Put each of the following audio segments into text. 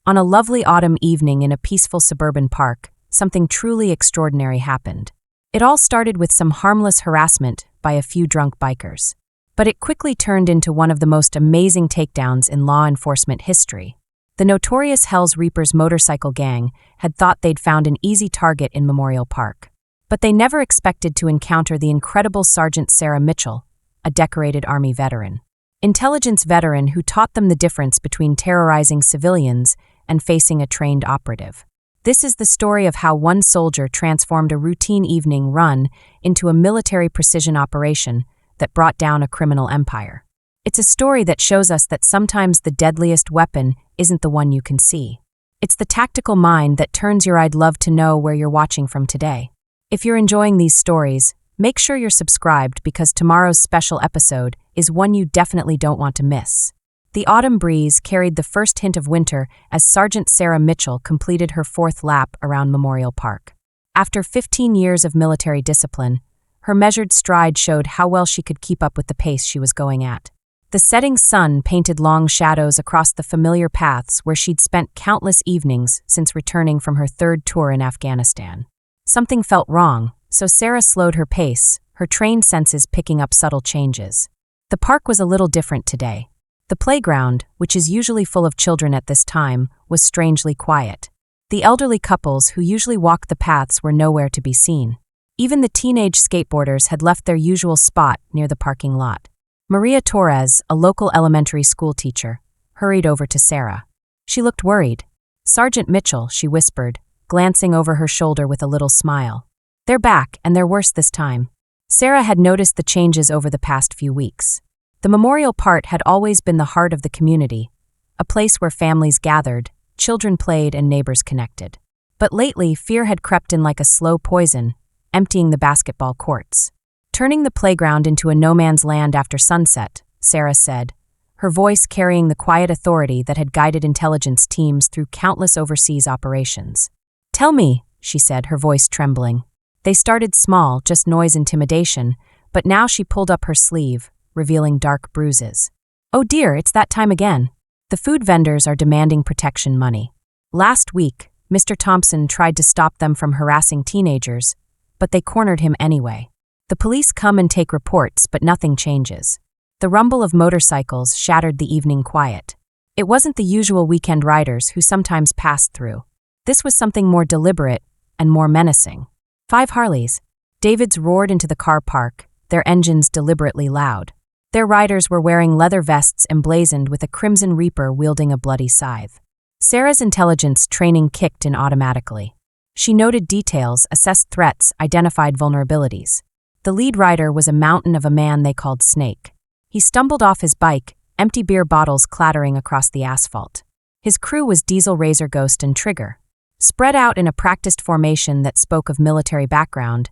On a lovely autumn evening in a peaceful suburban park, something truly extraordinary happened. It all started with some harmless harassment by a few drunk bikers. But it quickly turned into one of the most amazing takedowns in law enforcement history. The notorious Hells Reapers motorcycle gang had thought they'd found an easy target in Memorial Park. But they never expected to encounter the incredible Sergeant Sarah Mitchell, a decorated Army veteran. Intelligence veteran who taught them the difference between terrorizing civilians and facing a trained operative. This is the story of how one soldier transformed a routine evening run into a military precision operation that brought down a criminal empire. It's a story that shows us that sometimes the deadliest weapon isn't the one you can see. It's the tactical mind that turns your I'd love to know where you're watching from today. If you're enjoying these stories, make sure you're subscribed because tomorrow's special episode is one you definitely don't want to miss. The autumn breeze carried the first hint of winter as Sergeant Sarah Mitchell completed her 4th lap around Memorial Park. After 15 years of military discipline, her measured stride showed how well she could keep up with the pace she was going at. The setting sun painted long shadows across the familiar paths where she'd spent countless evenings since returning from her 3rd tour in Afghanistan. Something felt wrong, so Sarah slowed her pace, her trained senses picking up subtle changes. The park was a little different today. The playground, which is usually full of children at this time, was strangely quiet. The elderly couples who usually walked the paths were nowhere to be seen. Even the teenage skateboarders had left their usual spot near the parking lot. Maria Torres, a local elementary school teacher, hurried over to Sarah. She looked worried. "Sergeant Mitchell," she whispered, glancing over her shoulder with a little smile. "They're back, and they're worse this time." Sarah had noticed the changes over the past few weeks. The Memorial Park had always been the heart of the community, a place where families gathered, children played, and neighbors connected. But lately, fear had crept in like a slow poison, emptying the basketball courts. "Turning the playground into a no-man's land after sunset," Sarah said, her voice carrying the quiet authority that had guided intelligence teams through countless overseas operations. "Tell me," she said, her voice trembling. They started small, just noise intimidation, but now she pulled up her sleeve, revealing dark bruises. "Oh dear, it's that time again. The food vendors are demanding protection money. Last week, Mr. Thompson tried to stop them from harassing teenagers, but they cornered him anyway. The police come and take reports, but nothing changes." The rumble of motorcycles shattered the evening quiet. It wasn't the usual weekend riders who sometimes passed through. This was something more deliberate and more menacing. 5 Harleys. Davids roared into the car park, their engines deliberately loud. Their riders were wearing leather vests emblazoned with a Crimson Reaper wielding a bloody scythe. Sarah's intelligence training kicked in automatically. She noted details, assessed threats, identified vulnerabilities. The lead rider was a mountain of a man they called Snake. He stumbled off his bike, empty beer bottles clattering across the asphalt. His crew was Diesel, Razor, Ghost, and Trigger. Spread out in a practiced formation that spoke of military background,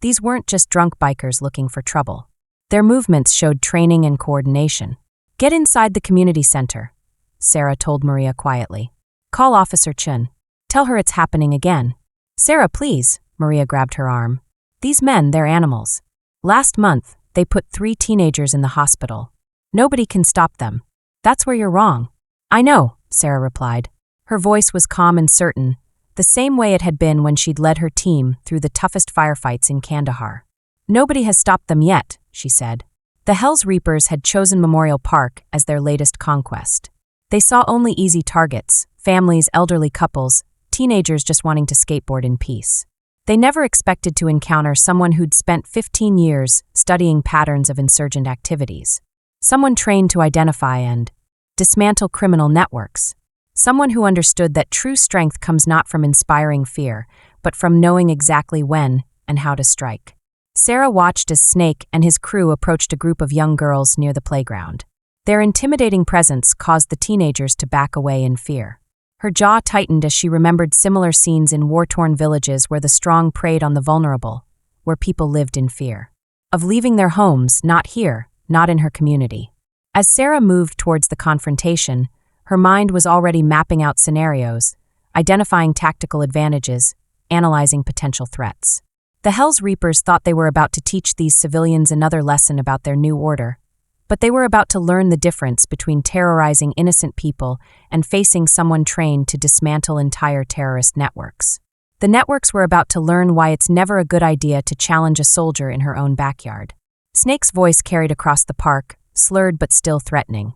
these weren't just drunk bikers looking for trouble. Their movements showed training and coordination. "Get inside the community center," Sarah told Maria quietly. "Call Officer Chun. Tell her it's happening again." "Sarah, please," Maria grabbed her arm. "These men, they're animals. Last month, they put 3 teenagers in the hospital. Nobody can stop them." "That's where you're wrong." "I know," Sarah replied. Her voice was calm and certain, the same way it had been when she'd led her team through the toughest firefights in Kandahar. "Nobody has stopped them yet," she said. The Hells Reapers had chosen Memorial Park as their latest conquest. They saw only easy targets, families, elderly couples, teenagers just wanting to skateboard in peace. They never expected to encounter someone who'd spent 15 years studying patterns of insurgent activities. Someone trained to identify and dismantle criminal networks. Someone who understood that true strength comes not from inspiring fear, but from knowing exactly when and how to strike. Sarah watched as Snake and his crew approached a group of young girls near the playground. Their intimidating presence caused the teenagers to back away in fear. Her jaw tightened as she remembered similar scenes in war-torn villages where the strong preyed on the vulnerable, where people lived in fear. Of leaving their homes, not here, not in her community. As Sarah moved towards the confrontation, her mind was already mapping out scenarios, identifying tactical advantages, analyzing potential threats. The Hells Reapers thought they were about to teach these civilians another lesson about their new order, but they were about to learn the difference between terrorizing innocent people and facing someone trained to dismantle entire terrorist networks. The networks were about to learn why it's never a good idea to challenge a soldier in her own backyard. Snake's voice carried across the park, slurred but still threatening.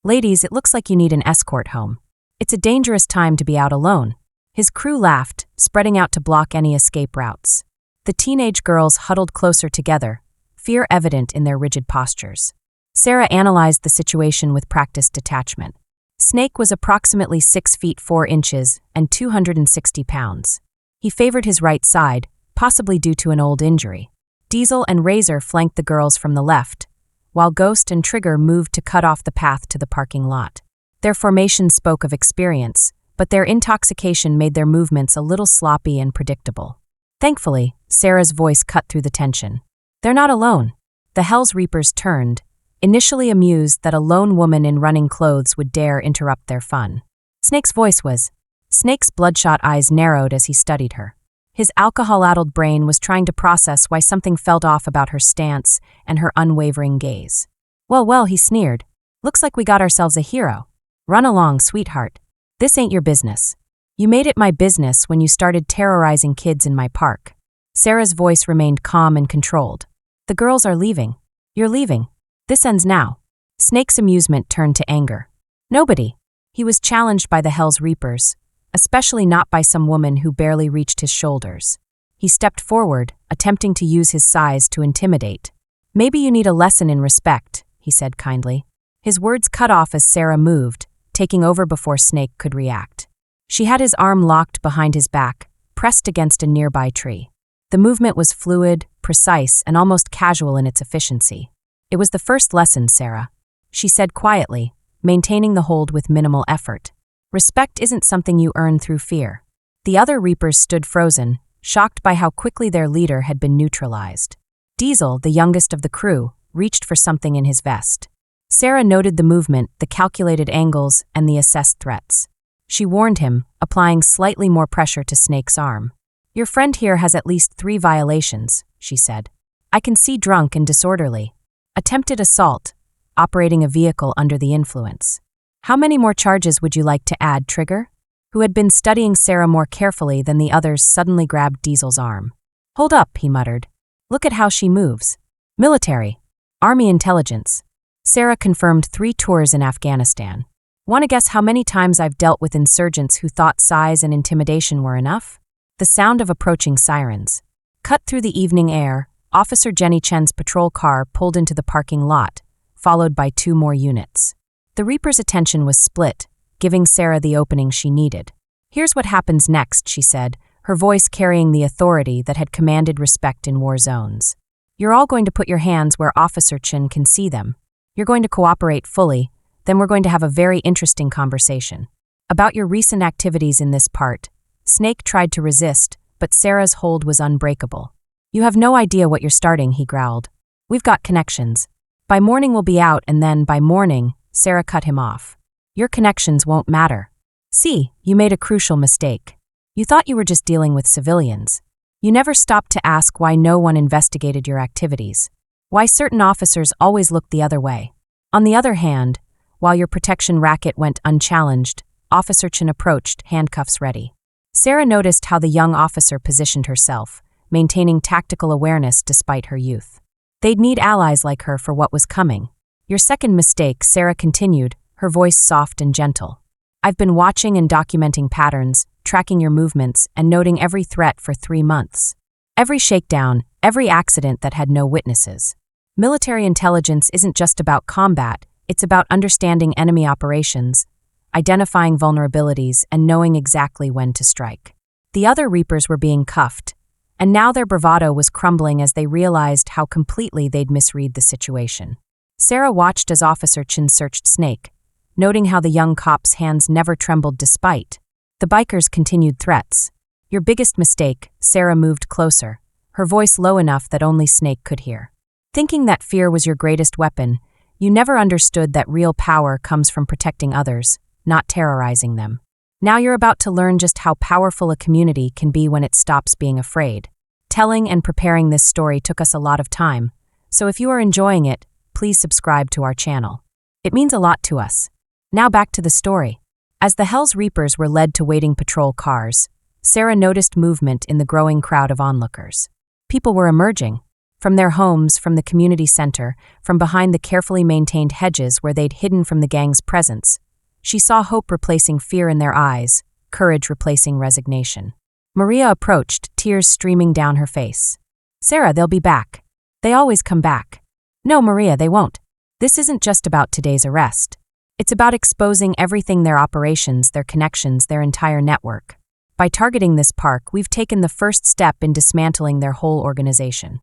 "Ladies, it looks like you need an escort home. It's a dangerous time to be out alone." His crew laughed, spreading out to block any escape routes. The teenage girls huddled closer together, fear evident in their rigid postures. Sarah analyzed the situation with practiced detachment. Snake was approximately 6 feet 4 inches and 260 pounds. He favored his right side, possibly due to an old injury. Diesel and Razor flanked the girls from the left, while Ghost and Trigger moved to cut off the path to the parking lot. Their formation spoke of experience, but their intoxication made their movements a little sloppy and predictable. Thankfully, Sarah's voice cut through the tension. "They're not alone." The Hell's Reapers turned, initially amused that a lone woman in running clothes would dare interrupt their fun. Snake's voice was. Snake's bloodshot eyes narrowed as he studied her. His alcohol-addled brain was trying to process why something felt off about her stance and her unwavering gaze. Well, he sneered. "Looks like we got ourselves a hero. Run along, sweetheart. This ain't your business. You made it my business when you started terrorizing kids in my park." Sarah's voice remained calm and controlled. "The girls are leaving. You're leaving. This ends now." Snake's amusement turned to anger. Nobody. He was challenged by the Hell's Reapers, especially not by some woman who barely reached his shoulders. He stepped forward, attempting to use his size to intimidate. "Maybe you need a lesson in respect," he said kindly. His words cut off as Sarah moved, taking over before Snake could react. She had his arm locked behind his back, pressed against a nearby tree. The movement was fluid, precise, and almost casual in its efficiency. "It was the first lesson, Sarah," she said quietly, maintaining the hold with minimal effort. "Respect isn't something you earn through fear." The other Reapers stood frozen, shocked by how quickly their leader had been neutralized. Diesel, the youngest of the crew, reached for something in his vest. Sarah noted the movement, the calculated angles, and the assessed threats. She warned him, applying slightly more pressure to Snake's arm. "Your friend here has at least 3 violations," she said. "I can see drunk and disorderly. Attempted assault, operating a vehicle under the influence. How many more charges would you like to add, Trigger?" Who had been studying Sarah more carefully than the others suddenly grabbed Diesel's arm. "Hold up," he muttered. "Look at how she moves. Military. Army intelligence." Sarah confirmed 3 tours in Afghanistan. "Want to guess how many times I've dealt with insurgents who thought size and intimidation were enough?" The sound of approaching sirens. Cut through the evening air, Officer Jenny Chen's patrol car pulled into the parking lot, followed by 2 more units. The Reaper's attention was split, giving Sarah the opening she needed. "Here's what happens next," she said, her voice carrying the authority that had commanded respect in war zones. "You're all going to put your hands where Officer Chen can see them. You're going to cooperate fully, then we're going to have a very interesting conversation. About your recent activities in this part." Snake tried to resist, but Sarah's hold was unbreakable. "You have no idea what you're starting," he growled. "We've got connections. By morning we'll be out, and then, by morning," Sarah cut him off. "Your connections won't matter. See, you made a crucial mistake. You thought you were just dealing with civilians. You never stopped to ask why no one investigated your activities. Why certain officers always looked the other way. On the other hand, while your protection racket went unchallenged, Officer Chen approached, handcuffs ready." Sarah noticed how the young officer positioned herself, maintaining tactical awareness despite her youth. They'd need allies like her for what was coming. "Your second mistake," Sarah continued, her voice soft and gentle. "I've been watching and documenting patterns, tracking your movements, and noting every threat for 3 months. Every shakedown, every accident that had no witnesses. Military intelligence isn't just about combat, it's about understanding enemy operations, identifying vulnerabilities, and knowing exactly when to strike." The other Reapers were being cuffed, and now their bravado was crumbling as they realized how completely they'd misread the situation. Sarah watched as Officer Chen searched Snake, noting how the young cop's hands never trembled despite. The bikers continued threats. "Your biggest mistake," Sarah moved closer, her voice low enough that only Snake could hear. "Thinking that fear was your greatest weapon, you never understood that real power comes from protecting others, not terrorizing them. Now you're about to learn just how powerful a community can be when it stops being afraid. Telling and preparing this story took us a lot of time, so if you are enjoying it, please subscribe to our channel. It means a lot to us. Now back to the story. As the Hells Reapers were led to waiting patrol cars, Sarah noticed movement in the growing crowd of onlookers. People were emerging. From their homes, from the community center, from behind the carefully maintained hedges where they'd hidden from the gang's presence. She saw hope replacing fear in their eyes, courage replacing resignation. Maria approached, tears streaming down her face. "Sarah, they'll be back. They always come back." "No, Maria, they won't. This isn't just about today's arrest. It's about exposing everything, their operations, their connections, their entire network. By targeting this park, we've taken the first step in dismantling their whole organization."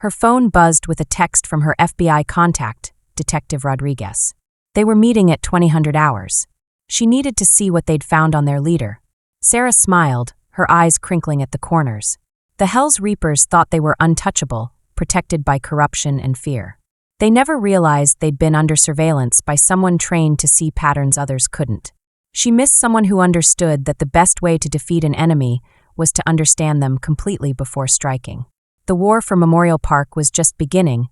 Her phone buzzed with a text from her FBI contact, Detective Rodriguez. They were meeting at 2000 hours. She needed to see what they'd found on their leader. Sarah smiled, her eyes crinkling at the corners. The Hells Reapers thought they were untouchable, protected by corruption and fear. They never realized they'd been under surveillance by someone trained to see patterns others couldn't. She missed someone who understood that the best way to defeat an enemy was to understand them completely before striking. The war for Memorial Park was just beginning,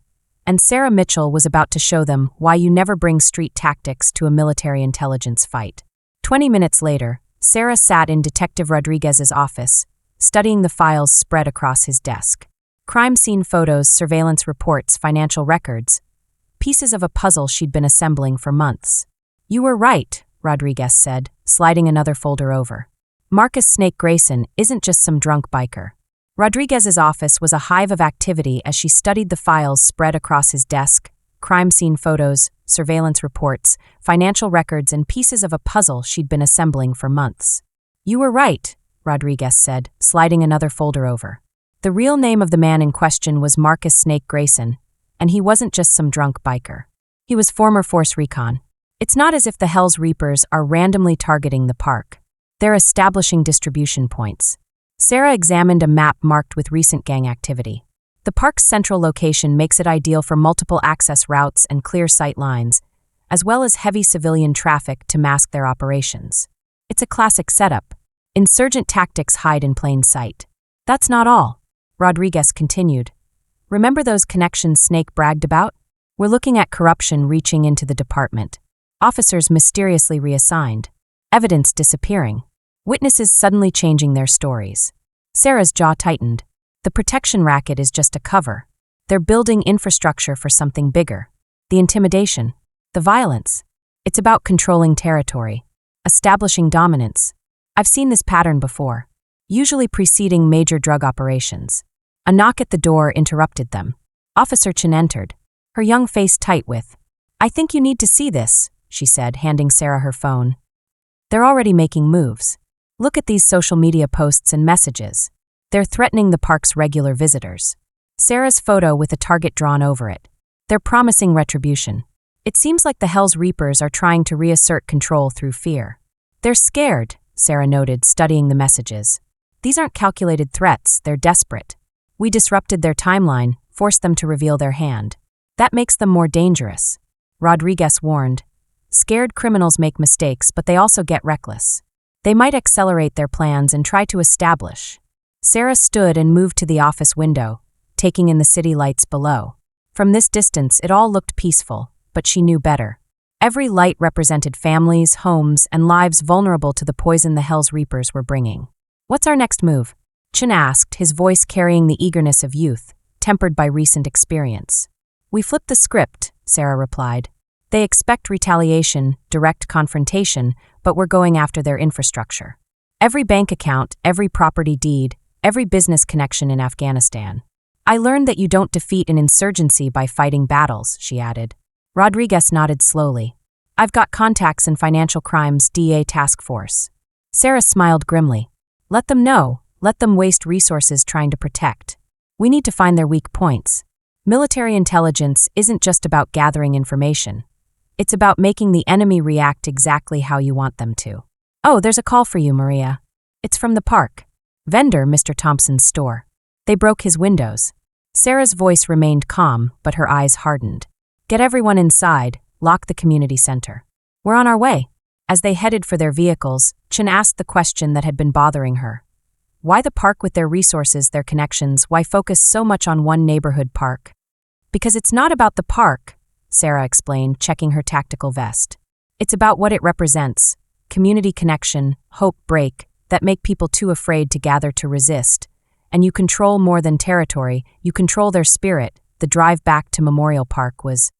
and Sarah Mitchell was about to show them why you never bring street tactics to a military intelligence fight. 20 minutes later, Sarah sat in Detective Rodriguez's office, studying the files spread across his desk. Crime scene photos, surveillance reports, financial records. Pieces of a puzzle she'd been assembling for months. "You were right," Rodriguez said, sliding another folder over. "Marcus Snake Grayson isn't just some drunk biker." Rodriguez's office was a hive of activity as she studied the files spread across his desk, crime scene photos, surveillance reports, financial records, and pieces of a puzzle she'd been assembling for months. "You were right," Rodriguez said, sliding another folder over. The real name of the man in question was Marcus Snake Grayson, and he wasn't just some drunk biker. He was former Force Recon. It's not as if the Hells Reapers are randomly targeting the park. They're establishing distribution points. Sarah examined a map marked with recent gang activity. The park's central location makes it ideal for multiple access routes and clear sight lines, as well as heavy civilian traffic to mask their operations. It's a classic setup. Insurgent tactics hide in plain sight. That's not all, Rodriguez continued. Remember those connections Snake bragged about? We're looking at corruption reaching into the department. Officers mysteriously reassigned. Evidence disappearing. Witnesses suddenly changing their stories. Sarah's jaw tightened. The protection racket is just a cover. They're building infrastructure for something bigger. The intimidation. The violence. It's about controlling territory. Establishing dominance. I've seen this pattern before. Usually preceding major drug operations. A knock at the door interrupted them. Officer Chen entered. Her young face tight with, "I think you need to see this," she said, handing Sarah her phone. "They're already making moves. Look at these social media posts and messages. They're threatening the park's regular visitors." Sarah's photo with a target drawn over it. "They're promising retribution. It seems like the Hells Reapers are trying to reassert control through fear." "They're scared," Sarah noted, studying the messages. "These aren't calculated threats, they're desperate. We disrupted their timeline, forced them to reveal their hand. That makes them more dangerous." Rodriguez warned. "Scared criminals make mistakes, but they also get reckless. They might accelerate their plans and try to establish." Sarah stood and moved to the office window, taking in the city lights below. From this distance, it all looked peaceful, but she knew better. Every light represented families, homes, and lives vulnerable to the poison the Hells Reapers were bringing. "What's our next move?" Chen asked, his voice carrying the eagerness of youth, tempered by recent experience. "We flipped the script," Sarah replied. "They expect retaliation, direct confrontation, but we're going after their infrastructure. Every bank account, every property deed, every business connection in Afghanistan. I learned that you don't defeat an insurgency by fighting battles," she added. Rodriguez nodded slowly. "I've got contacts in financial crimes DA task force." Sarah smiled grimly. "Let them know. Let them waste resources trying to protect. We need to find their weak points. Military intelligence isn't just about gathering information. It's about making the enemy react exactly how you want them to." "Oh, there's a call for you, Maria. It's from the park. Vendor, Mr. Thompson's store. They broke his windows." Sarah's voice remained calm, but her eyes hardened. "Get everyone inside, lock the community center. We're on our way." As they headed for their vehicles, Chen asked the question that had been bothering her. Why the park with their resources, their connections, why focus so much on one neighborhood park? "Because it's not about the park," Sarah explained, checking her tactical vest. It's about what it represents: community connection, hope break, that make people too afraid to gather to resist. And you control more than territory, you control their spirit. The drive back to Memorial Park was...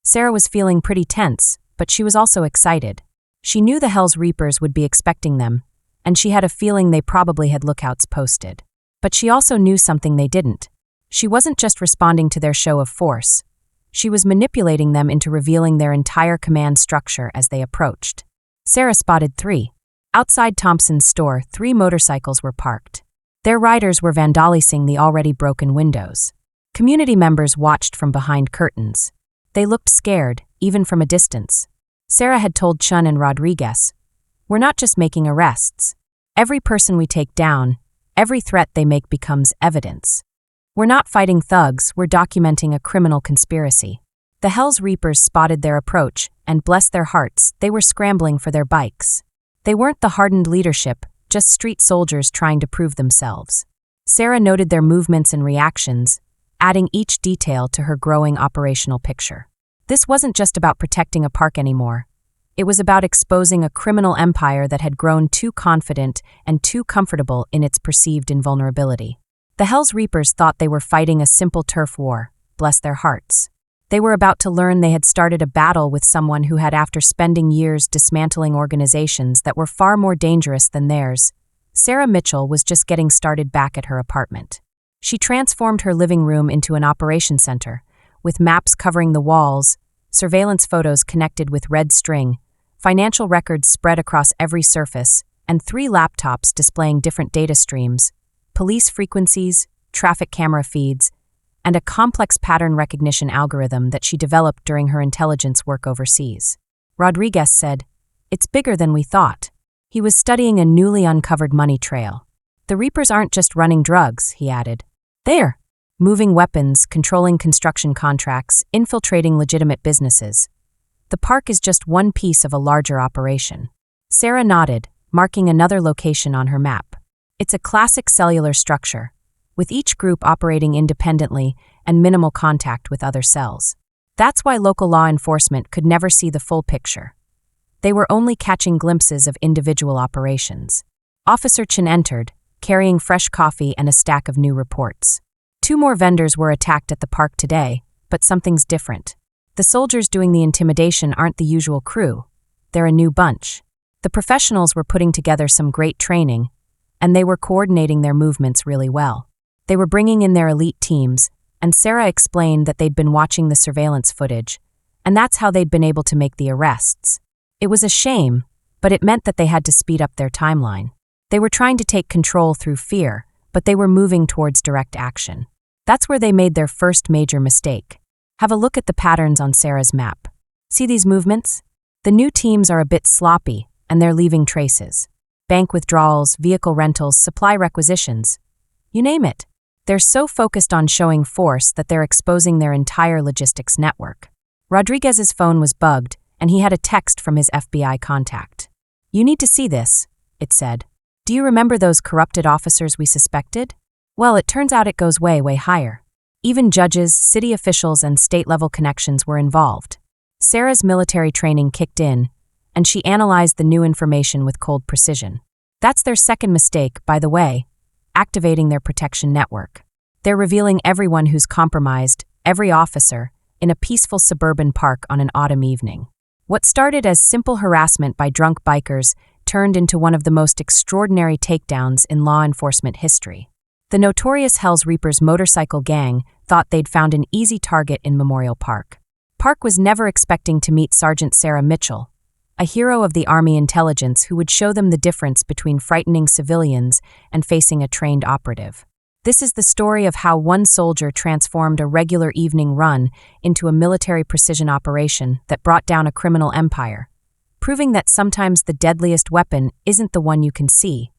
Sarah was feeling pretty tense, but she was also excited. She knew the Hell's Reapers would be expecting them, and she had a feeling they probably had lookouts posted. But she also knew something they didn't. She wasn't just responding to their show of force. She was manipulating them into revealing their entire command structure as they approached. Sarah spotted 3. Outside Thompson's store, 3 motorcycles were parked. Their riders were vandalizing the already broken windows. Community members watched from behind curtains. They looked scared, even from a distance. Sarah had told Chun and Rodriguez, "We're not just making arrests. Every person we take down, every threat they make becomes evidence. We're not fighting thugs, we're documenting a criminal conspiracy." The Hell's Reapers spotted their approach, and bless their hearts, they were scrambling for their bikes. They weren't the hardened leadership, just street soldiers trying to prove themselves. Sarah noted their movements and reactions, adding each detail to her growing operational picture. This wasn't just about protecting a park anymore. It was about exposing a criminal empire that had grown too confident and too comfortable in its perceived invulnerability. The Hell's Reapers thought they were fighting a simple turf war, bless their hearts. They were about to learn they had started a battle with someone who had, after spending years dismantling organizations that were far more dangerous than theirs. Sarah Mitchell was just getting started back at her apartment. She transformed her living room into an operations center, with maps covering the walls, surveillance photos connected with red string, financial records spread across every surface, and 3 laptops displaying different data streams, police frequencies, traffic camera feeds, and a complex pattern recognition algorithm that she developed during her intelligence work overseas. Rodriguez said, "It's bigger than we thought." He was studying a newly uncovered money trail. "The Reapers aren't just running drugs," he added. "They're moving weapons, controlling construction contracts, infiltrating legitimate businesses. The park is just one piece of a larger operation." Sarah nodded, marking another location on her map. It's a classic cellular structure, with each group operating independently and minimal contact with other cells. That's why local law enforcement could never see the full picture. They were only catching glimpses of individual operations. Officer Chen entered, carrying fresh coffee and a stack of new reports. 2 more vendors were attacked at the park today, but something's different. The soldiers doing the intimidation aren't the usual crew. They're a new bunch. The professionals were putting together some great training, and they were coordinating their movements really well. They were bringing in their elite teams, and Sarah explained that they'd been watching the surveillance footage, and that's how they'd been able to make the arrests. It was a shame, but it meant that they had to speed up their timeline. They were trying to take control through fear, but they were moving towards direct action. That's where they made their first major mistake. Have a look at the patterns on Sarah's map. See these movements? The new teams are a bit sloppy, and they're leaving traces. Bank withdrawals, vehicle rentals, supply requisitions. You name it. They're so focused on showing force that they're exposing their entire logistics network. Rodriguez's phone was bugged, and he had a text from his FBI contact. "You need to see this," it said. "Do you remember those corrupted officers we suspected? Well, it turns out it goes way, way higher. Even judges, city officials, and state-level connections were involved." Sarah's military training kicked in, and she analyzed the new information with cold precision. That's their second mistake, by the way, activating their protection network. They're revealing everyone who's compromised, every officer, in a peaceful suburban park on an autumn evening. What started as simple harassment by drunk bikers turned into one of the most extraordinary takedowns in law enforcement history. The notorious Hell's Reapers motorcycle gang thought they'd found an easy target in Memorial Park. Park was never expecting to meet Sergeant Sarah Mitchell, a hero of the Army intelligence who would show them the difference between frightening civilians and facing a trained operative. This is the story of how one soldier transformed a regular evening run into a military precision operation that brought down a criminal empire, proving that sometimes the deadliest weapon isn't the one you can see.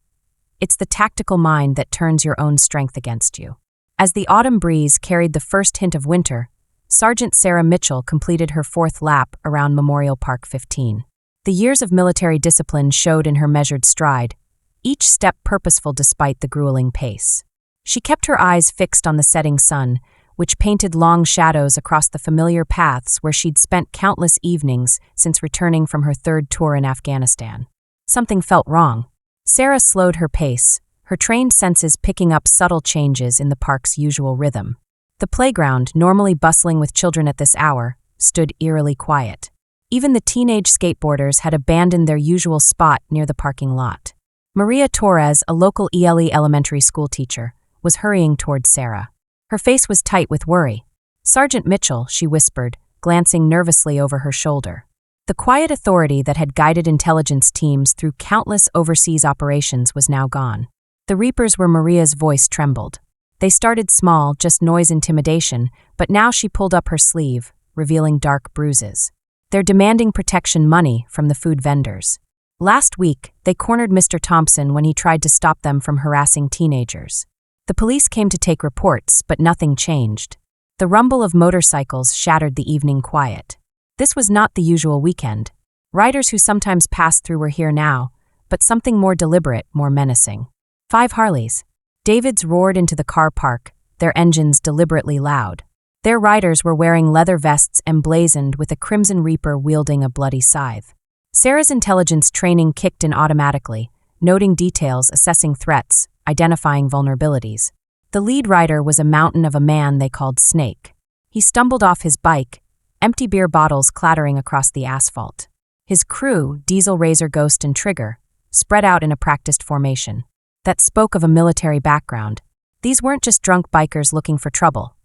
It's the tactical mind that turns your own strength against you. As the autumn breeze carried the first hint of winter, Sergeant Sarah Mitchell completed her 4th lap around Memorial Park 15. The years of military discipline showed in her measured stride, each step purposeful despite the grueling pace. She kept her eyes fixed on the setting sun, which painted long shadows across the familiar paths where she'd spent countless evenings since returning from her third tour in Afghanistan. Something felt wrong. Sarah slowed her pace, her trained senses picking up subtle changes in the park's usual rhythm. The playground, normally bustling with children at this hour, stood eerily quiet. Even the teenage skateboarders had abandoned their usual spot near the parking lot. Maria Torres, a local ELE elementary school teacher, was hurrying toward Sarah. Her face was tight with worry. "Sergeant Mitchell," she whispered, glancing nervously over her shoulder. The quiet authority that had guided intelligence teams through countless overseas operations was now gone. The Reapers were Maria's voice trembled. They started small, just noise intimidation, but now she pulled up her sleeve, revealing dark bruises. They're demanding protection money from the food vendors. Last week, they cornered Mr. Thompson when he tried to stop them from harassing teenagers. The police came to take reports, but nothing changed. The rumble of motorcycles shattered the evening quiet. This was not the usual weekend. Riders who sometimes passed through were here now, but something more deliberate, more menacing. 5 Harleys. Davids roared into the car park, their engines deliberately loud. Their riders were wearing leather vests emblazoned with a Crimson Reaper wielding a bloody scythe. Sarah's intelligence training kicked in automatically, noting details, assessing threats, identifying vulnerabilities. The lead rider was a mountain of a man they called Snake. He stumbled off his bike, empty beer bottles clattering across the asphalt. His crew, Diesel, Razor, Ghost, and Trigger, spread out in a practiced formation. That spoke of a military background. These weren't just drunk bikers looking for trouble.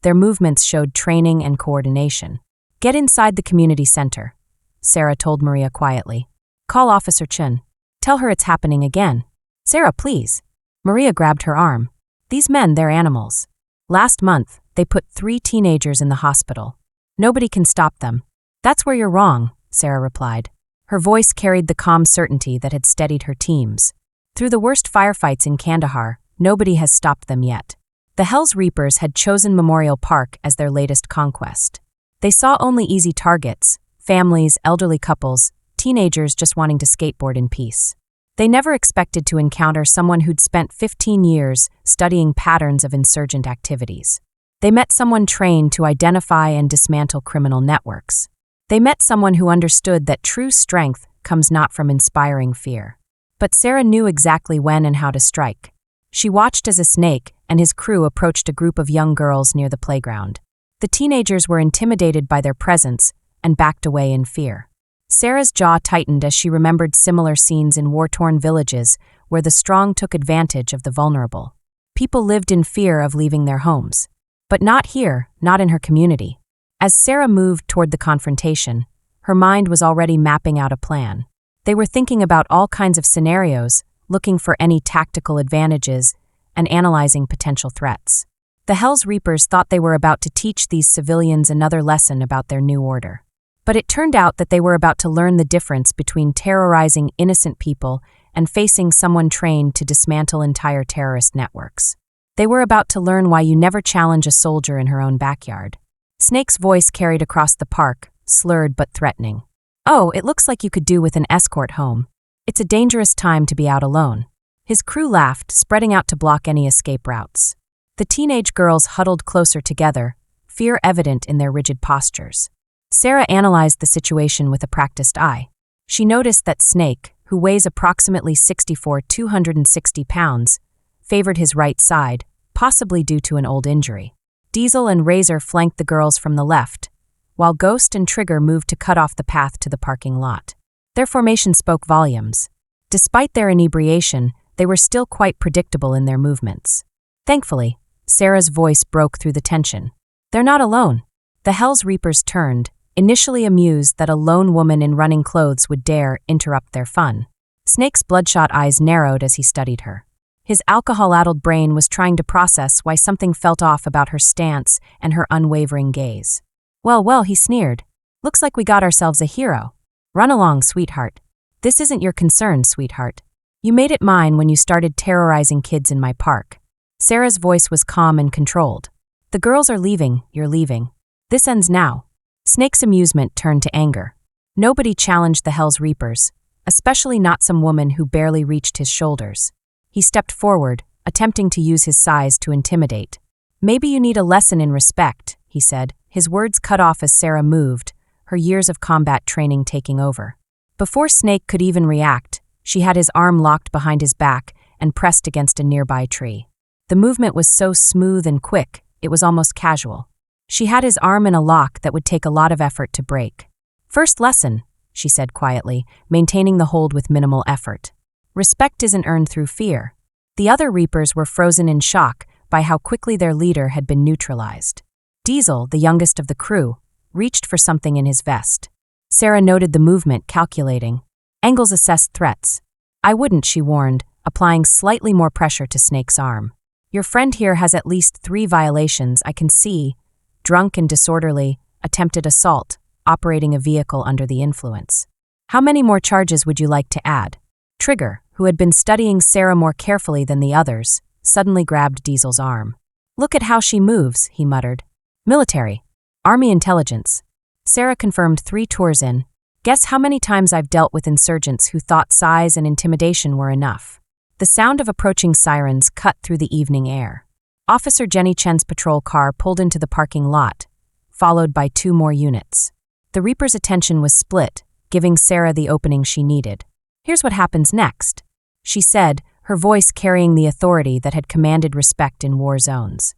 Their movements showed training and coordination. "Get inside the community center," Sarah told Maria quietly. "Call Officer Chun. Tell her it's happening again." "Sarah, please." Maria grabbed her arm. "These men, they're animals. Last month, they put 3 teenagers in the hospital. Nobody can stop them." "That's where you're wrong," Sarah replied. Her voice carried the calm certainty that had steadied her teams. "Through the worst firefights in Kandahar, nobody has stopped them yet." The Hells Reapers had chosen Memorial Park as their latest conquest. They saw only easy targets: families, elderly couples, teenagers just wanting to skateboard in peace. They never expected to encounter someone who'd spent 15 years studying patterns of insurgent activities. They met someone trained to identify and dismantle criminal networks. They met someone who understood that true strength comes not from inspiring fear. But Sarah knew exactly when and how to strike. She watched as a Snake and his crew approached a group of young girls near the playground. The teenagers were intimidated by their presence and backed away in fear. Sarah's jaw tightened as she remembered similar scenes in war-torn villages where the strong took advantage of the vulnerable. People lived in fear of leaving their homes. But not here, not in her community. As Sarah moved toward the confrontation, her mind was already mapping out a plan. They were thinking about all kinds of scenarios, looking for any tactical advantages, and analyzing potential threats. The Hells Reapers thought they were about to teach these civilians another lesson about their new order. But it turned out that they were about to learn the difference between terrorizing innocent people and facing someone trained to dismantle entire terrorist networks. They were about to learn why you never challenge a soldier in her own backyard. Snake's voice carried across the park, slurred but threatening. "Oh, it looks like you could do with an escort home. It's a dangerous time to be out alone." His crew laughed, spreading out to block any escape routes. The teenage girls huddled closer together, fear evident in their rigid postures. Sarah analyzed the situation with a practiced eye. She noticed that Snake, who weighs approximately 260 pounds, favored his right side, possibly due to an old injury. Diesel and Razor flanked the girls from the left, while Ghost and Trigger moved to cut off the path to the parking lot. Their formation spoke volumes. Despite their inebriation, they were still quite predictable in their movements. Thankfully, Sarah's voice broke through the tension. "They're not alone." The Hells Reapers turned, initially amused that a lone woman in running clothes would dare interrupt their fun. Snake's bloodshot eyes narrowed as he studied her. His alcohol-addled brain was trying to process why something felt off about her stance and her unwavering gaze. Well, he sneered. "Looks like we got ourselves a hero. Run along, sweetheart. This isn't your concern, sweetheart. You made it mine when you started terrorizing kids in my park." Sarah's voice was calm and controlled. "The girls are leaving, you're leaving. This ends now." Snake's amusement turned to anger. Nobody challenged the Hells Reapers, especially not some woman who barely reached his shoulders. He stepped forward, attempting to use his size to intimidate. Maybe you need a lesson in respect, he said, his words cut off as Sarah moved, her years of combat training taking over. Before Snake could even react, she had his arm locked behind his back and pressed against a nearby tree. The movement was so smooth and quick, it was almost casual. She had his arm in a lock that would take a lot of effort to break. First lesson, she said quietly, maintaining the hold with minimal effort. Respect isn't earned through fear. The other Reapers were frozen in shock by how quickly their leader had been neutralized. Diesel, the youngest of the crew, reached for something in his vest. Sarah noted the movement, calculating. Engels assessed threats. I wouldn't, she warned, applying slightly more pressure to Snake's arm. Your friend here has at least 3 violations I can see: drunk and disorderly, attempted assault, operating a vehicle under the influence. How many more charges would you like to add? Trigger, who had been studying Sarah more carefully than the others, suddenly grabbed Diesel's arm. Look at how she moves, he muttered. Military. Army intelligence. Sarah confirmed 3 tours in. Guess how many times I've dealt with insurgents who thought size and intimidation were enough. The sound of approaching sirens cut through the evening air. Officer Jenny Chen's patrol car pulled into the parking lot, followed by 2 more units. The Reaper's attention was split, giving Sarah the opening she needed. Here's what happens next, she said, her voice carrying the authority that had commanded respect in war zones.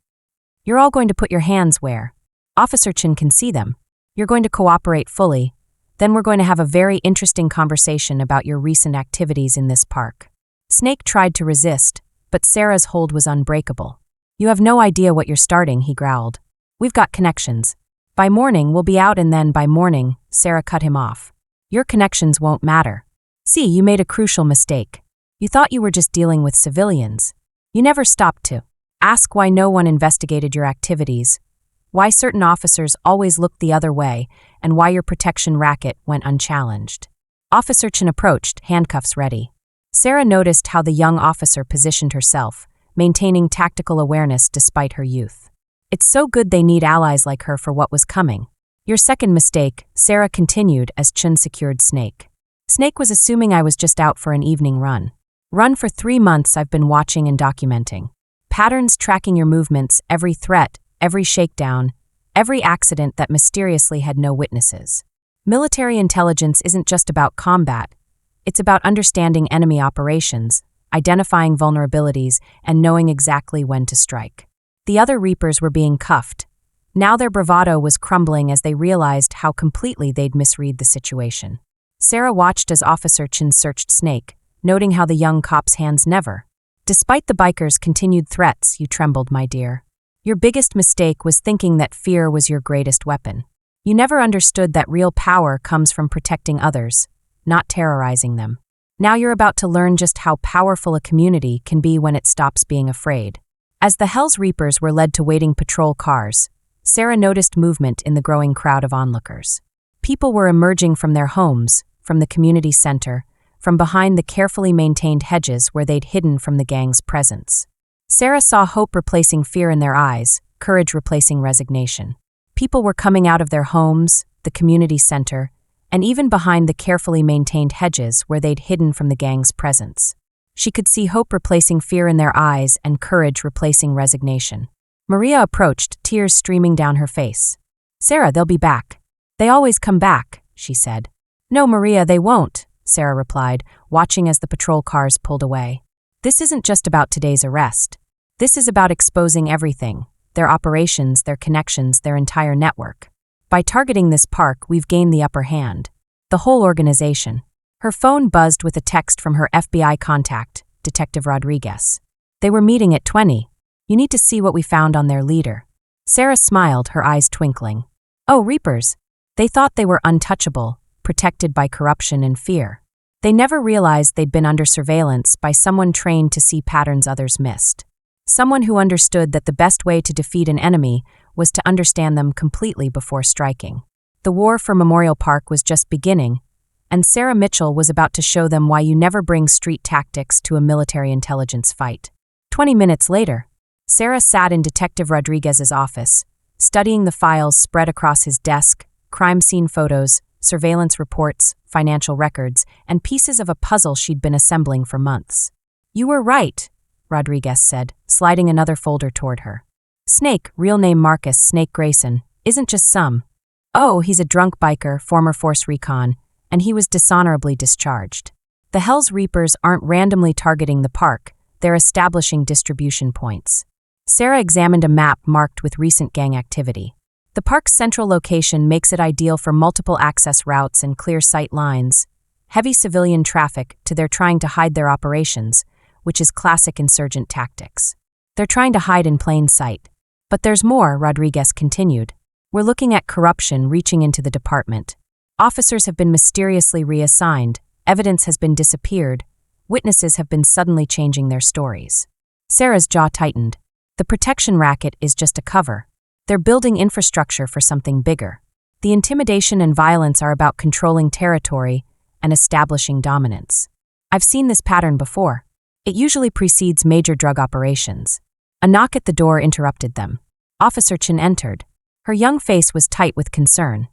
You're all going to put your hands where Officer Chen can see them. You're going to cooperate fully. Then we're going to have a very interesting conversation about your recent activities in this park. Snake tried to resist, but Sarah's hold was unbreakable. You have no idea what you're starting, he growled. We've got connections. By morning, we'll be out, and then by morning, Sarah cut him off. Your connections won't matter. See, you made a crucial mistake. You thought you were just dealing with civilians. You never stopped to ask why no one investigated your activities, why certain officers always looked the other way, and why your protection racket went unchallenged. Officer Chen approached, handcuffs ready. Sarah noticed how the young officer positioned herself, maintaining tactical awareness despite her youth. It's so good they need allies like her for what was coming. Your second mistake, Sarah continued as Chen secured Snake. Snake was assuming I was just out for an evening run. Run for 3 months I've been watching and documenting. Patterns tracking your movements, every threat, every shakedown, every accident that mysteriously had no witnesses. Military intelligence isn't just about combat. It's about understanding enemy operations, identifying vulnerabilities, and knowing exactly when to strike. The other Reapers were being cuffed. Now their bravado was crumbling as they realized how completely they'd misread the situation. Sarah watched as Officer Chen searched Snake, noting how the young cop's hands never. Despite the bikers' continued threats, you trembled, my dear. Your biggest mistake was thinking that fear was your greatest weapon. You never understood that real power comes from protecting others, not terrorizing them. Now you're about to learn just how powerful a community can be when it stops being afraid. As the Hell's Reapers were led to waiting patrol cars, Sarah noticed movement in the growing crowd of onlookers. People were emerging from their homes, from the community center, from behind the carefully maintained hedges where they'd hidden from the gang's presence. Sarah saw hope replacing fear in their eyes, courage replacing resignation. People were coming out of their homes, the community center, and even behind the carefully maintained hedges where they'd hidden from the gang's presence. She could see hope replacing fear in their eyes and courage replacing resignation. Maria approached, tears streaming down her face. Sarah, they'll be back. They always come back, she said. No, Maria, they won't, Sarah replied, watching as the patrol cars pulled away. This isn't just about today's arrest. This is about exposing everything, their operations, their connections, their entire network. By targeting this park, we've gained the upper hand. The whole organization. Her phone buzzed with a text from her FBI contact, Detective Rodriguez. They were meeting at 20. You need to see what we found on their leader. Sarah smiled, her eyes twinkling. Oh, Reapers. They thought they were untouchable, protected by corruption and fear. They never realized they'd been under surveillance by someone trained to see patterns others missed. Someone who understood that the best way to defeat an enemy was to understand them completely before striking. The war for Memorial Park was just beginning, and Sarah Mitchell was about to show them why you never bring street tactics to a military intelligence fight. 20 minutes later, Sarah sat in Detective Rodriguez's office, studying the files spread across his desk, crime scene photos, surveillance reports, financial records, and pieces of a puzzle she'd been assembling for months. You were right, Rodriguez said, sliding another folder toward her. Snake, real name Marcus Snake Grayson, isn't just some. Oh, he's a drunk biker, former Force Recon, and he was dishonorably discharged. The Hells Reapers aren't randomly targeting the park, they're establishing distribution points. Sarah examined a map marked with recent gang activity. The park's central location makes it ideal for multiple access routes and clear sight lines. Heavy civilian traffic to their trying to hide their operations, which is classic insurgent tactics. They're trying to hide in plain sight. But there's more, Rodriguez continued. We're looking at corruption reaching into the department. Officers have been mysteriously reassigned, evidence has been disappeared, witnesses have been suddenly changing their stories. Sarah's jaw tightened. The protection racket is just a cover. They're building infrastructure for something bigger. The intimidation and violence are about controlling territory and establishing dominance. I've seen this pattern before. It usually precedes major drug operations. A knock at the door interrupted them. Officer Chen entered. Her young face was tight with concern.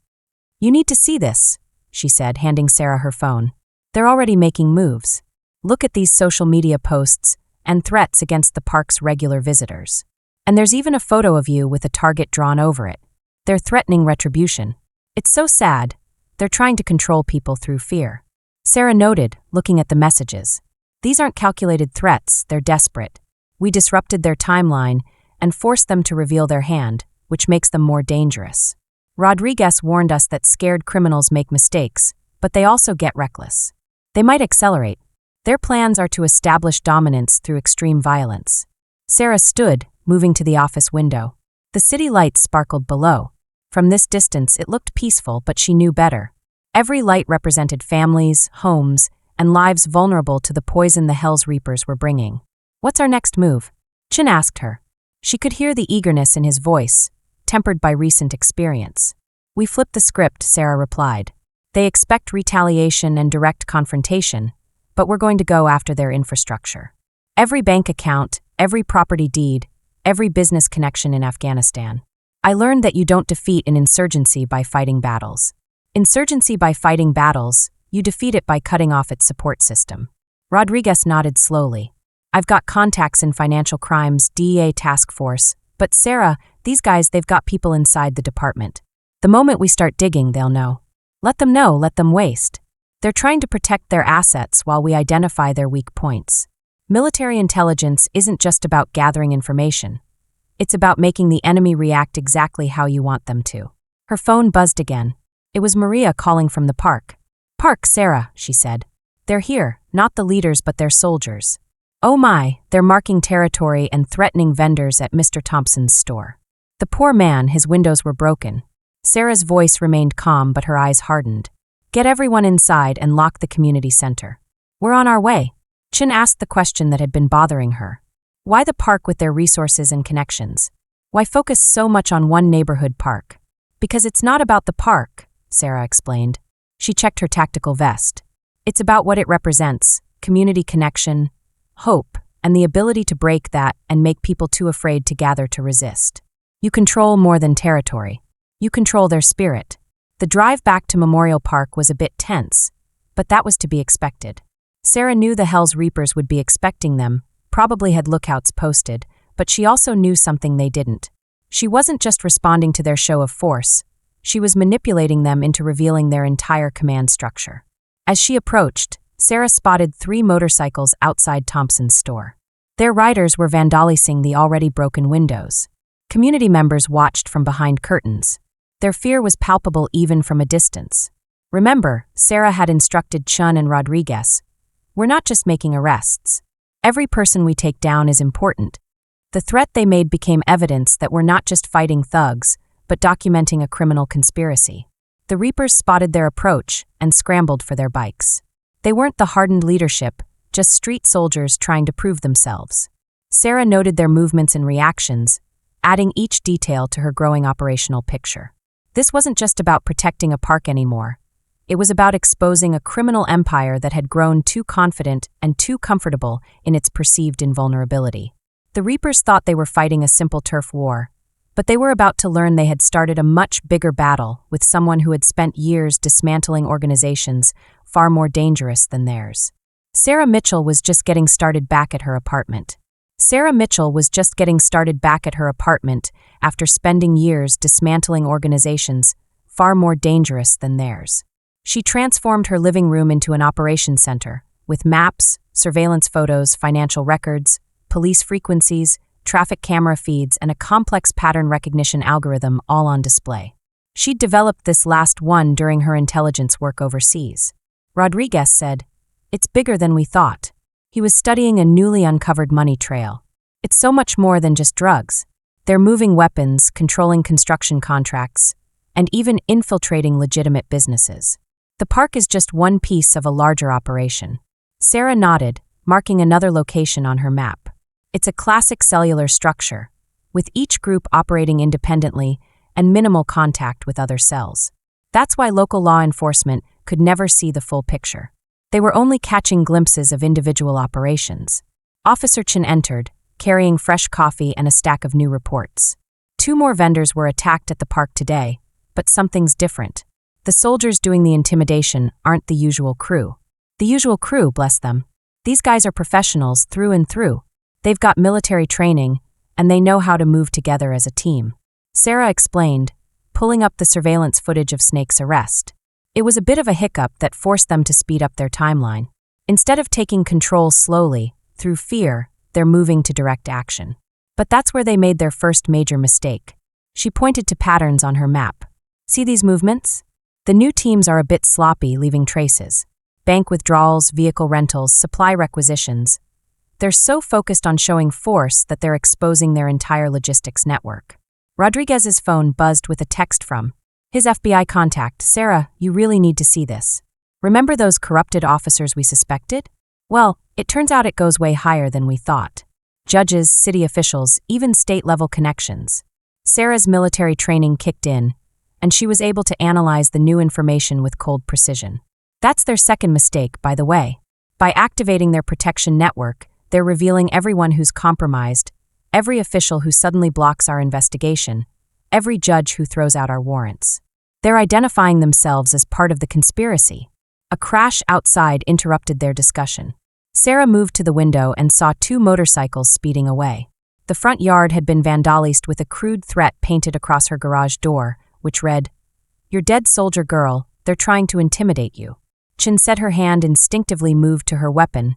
You need to see this, she said, handing Sarah her phone. They're already making moves. Look at these social media posts and threats against the park's regular visitors. And there's even a photo of you with a target drawn over it. They're threatening retribution. It's so sad. They're trying to control people through fear. Sarah noted, looking at the messages. These aren't calculated threats, they're desperate. We disrupted their timeline and forced them to reveal their hand, which makes them more dangerous. Rodriguez warned us that scared criminals make mistakes, but they also get reckless. They might accelerate. Their plans are to establish dominance through extreme violence. Sarah stood, moving to the office window. The city lights sparkled below. From this distance, it looked peaceful, but she knew better. Every light represented families, homes, and lives vulnerable to the poison the Hells Reapers were bringing. What's our next move? Chen asked her. She could hear the eagerness in his voice, tempered by recent experience. We flipped the script, Sarah replied. They expect retaliation and direct confrontation, but we're going to go after their infrastructure. Every bank account, every property deed, every business connection in Afghanistan. I learned that you don't defeat an insurgency by fighting battles. Insurgency by fighting battles, you defeat it by cutting off its support system. Rodriguez nodded slowly. I've got contacts in financial crimes, DEA task force, but Sarah, these guys, they've got people inside the department. The moment we start digging, they'll know. Let them know, let them waste. They're trying to protect their assets while we identify their weak points. Military intelligence isn't just about gathering information. It's about making the enemy react exactly how you want them to. Her phone buzzed again. It was Maria calling from the park. Park, Sarah, she said. They're here, not the leaders but their soldiers. Oh my, they're marking territory and threatening vendors at Mr. Thompson's store. The poor man, his windows were broken. Sarah's voice remained calm but her eyes hardened. Get everyone inside and lock the community center. We're on our way. Chen asked the question that had been bothering her. Why the park with their resources and connections? Why focus so much on one neighborhood park? Because it's not about the park, Sarah explained. She checked her tactical vest. It's about what it represents, community connection, hope, and the ability to break that and make people too afraid to gather to resist. You control more than territory. You control their spirit. The drive back to Memorial Park was a bit tense, but that was to be expected. Sarah knew the Hells Reapers would be expecting them, probably had lookouts posted, but she also knew something they didn't. She wasn't just responding to their show of force, she was manipulating them into revealing their entire command structure. As she approached, Sarah spotted 3 motorcycles outside Thompson's store. Their riders were vandalizing the already broken windows. Community members watched from behind curtains. Their fear was palpable even from a distance. Remember, Sarah had instructed Chen and Rodriguez. We're not just making arrests. Every person we take down is important. The threat they made became evidence that we're not just fighting thugs, but documenting a criminal conspiracy. The Reapers spotted their approach and scrambled for their bikes. They weren't the hardened leadership, just street soldiers trying to prove themselves. Sarah noted their movements and reactions, adding each detail to her growing operational picture. This wasn't just about protecting a park anymore. It was about exposing a criminal empire that had grown too confident and too comfortable in its perceived invulnerability. The Reapers thought they were fighting a simple turf war, but they were about to learn they had started a much bigger battle with someone who had spent years dismantling organizations far more dangerous than theirs. Sarah Mitchell was just getting started back at her apartment. Sarah Mitchell was just getting started back at her apartment after spending years dismantling organizations far more dangerous than theirs. She transformed her living room into an operations center, with maps, surveillance photos, financial records, police frequencies, traffic camera feeds, and a complex pattern recognition algorithm all on display. She'd developed this last one during her intelligence work overseas. Rodriguez said, "It's bigger than we thought." He was studying a newly uncovered money trail. It's so much more than just drugs. They're moving weapons, controlling construction contracts, and even infiltrating legitimate businesses. The park is just one piece of a larger operation. Sarah nodded, marking another location on her map. It's a classic cellular structure, with each group operating independently and minimal contact with other cells. That's why local law enforcement could never see the full picture. They were only catching glimpses of individual operations. Officer Chen entered, carrying fresh coffee and a stack of new reports. 2 more vendors were attacked at the park today, but something's different. The soldiers doing the intimidation aren't the usual crew. The usual crew, bless them. These guys are professionals through and through. They've got military training, and they know how to move together as a team. Sarah explained, pulling up the surveillance footage of Snake's arrest. It was a bit of a hiccup that forced them to speed up their timeline. Instead of taking control slowly, through fear, they're moving to direct action. But that's where they made their first major mistake. She pointed to patterns on her map. See these movements? The new teams are a bit sloppy, leaving traces. Bank withdrawals, vehicle rentals, supply requisitions. They're so focused on showing force that they're exposing their entire logistics network. Rodriguez's phone buzzed with a text from his FBI contact. "Sarah, you really need to see this. Remember those corrupted officers we suspected? Well, it turns out it goes way higher than we thought. Judges, city officials, even state-level connections." Sarah's military training kicked in, and she was able to analyze the new information with cold precision. That's their second mistake, by the way. By activating their protection network, they're revealing everyone who's compromised, every official who suddenly blocks our investigation, every judge who throws out our warrants. They're identifying themselves as part of the conspiracy. A crash outside interrupted their discussion. Sarah moved to the window and saw 2 motorcycles speeding away. The front yard had been vandalized with a crude threat painted across her garage door, which read, "You're dead, soldier girl, they're trying to intimidate you." Chen said her hand instinctively moved to her weapon,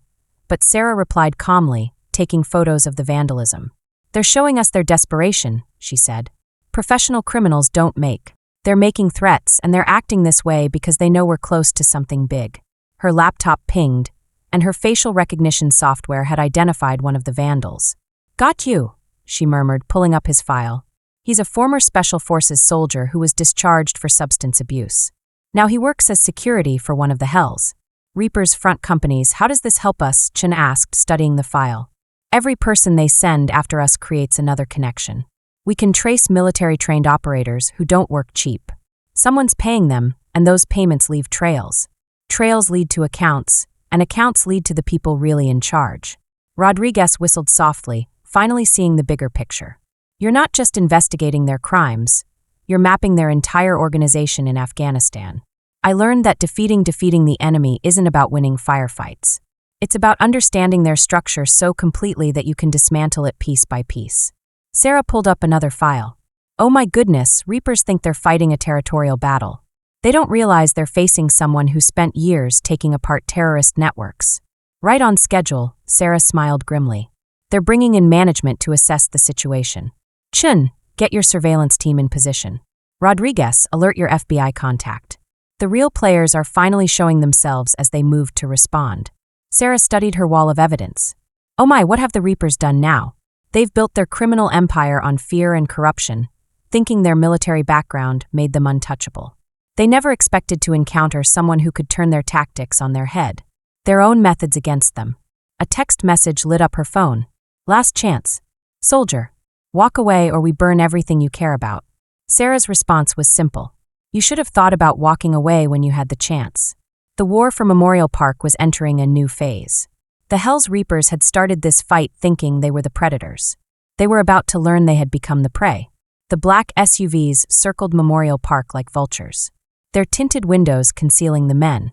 but Sarah replied calmly, taking photos of the vandalism. "They're showing us their desperation," she said. "Professional criminals don't make. They're making threats, and they're acting this way because they know we're close to something big." Her laptop pinged, and her facial recognition software had identified one of the vandals. "Got you," she murmured, pulling up his file. He's a former Special Forces soldier who was discharged for substance abuse. Now he works as security for one of the Hells Reaper's front companies. "How does this help us?" Chen asked, studying the file. "Every person they send after us creates another connection. We can trace military-trained operators who don't work cheap. Someone's paying them, and those payments leave trails. Trails lead to accounts, and accounts lead to the people really in charge." Rodriguez whistled softly, finally seeing the bigger picture. "You're not just investigating their crimes, you're mapping their entire organization in Afghanistan. I learned that defeating the enemy isn't about winning firefights. It's about understanding their structure so completely that you can dismantle it piece by piece." Sarah pulled up another file. "Oh my goodness, Reapers think they're fighting a territorial battle. They don't realize they're facing someone who spent years taking apart terrorist networks." "Right on schedule," Sarah smiled grimly. "They're bringing in management to assess the situation. Chen, get your surveillance team in position. Rodriguez, alert your FBI contact." The real players are finally showing themselves as they moved to respond. Sarah studied her wall of evidence. "Oh my, what have the Reapers done now? They've built their criminal empire on fear and corruption, thinking their military background made them untouchable. They never expected to encounter someone who could turn their tactics on their head, their own methods against them." A text message lit up her phone. "Last chance. Soldier, walk away or we burn everything you care about." Sarah's response was simple. "You should have thought about walking away when you had the chance." The war for Memorial Park was entering a new phase. The Hells Reapers had started this fight thinking they were the predators. They were about to learn they had become the prey. The black SUVs circled Memorial Park like vultures, their tinted windows concealing the men.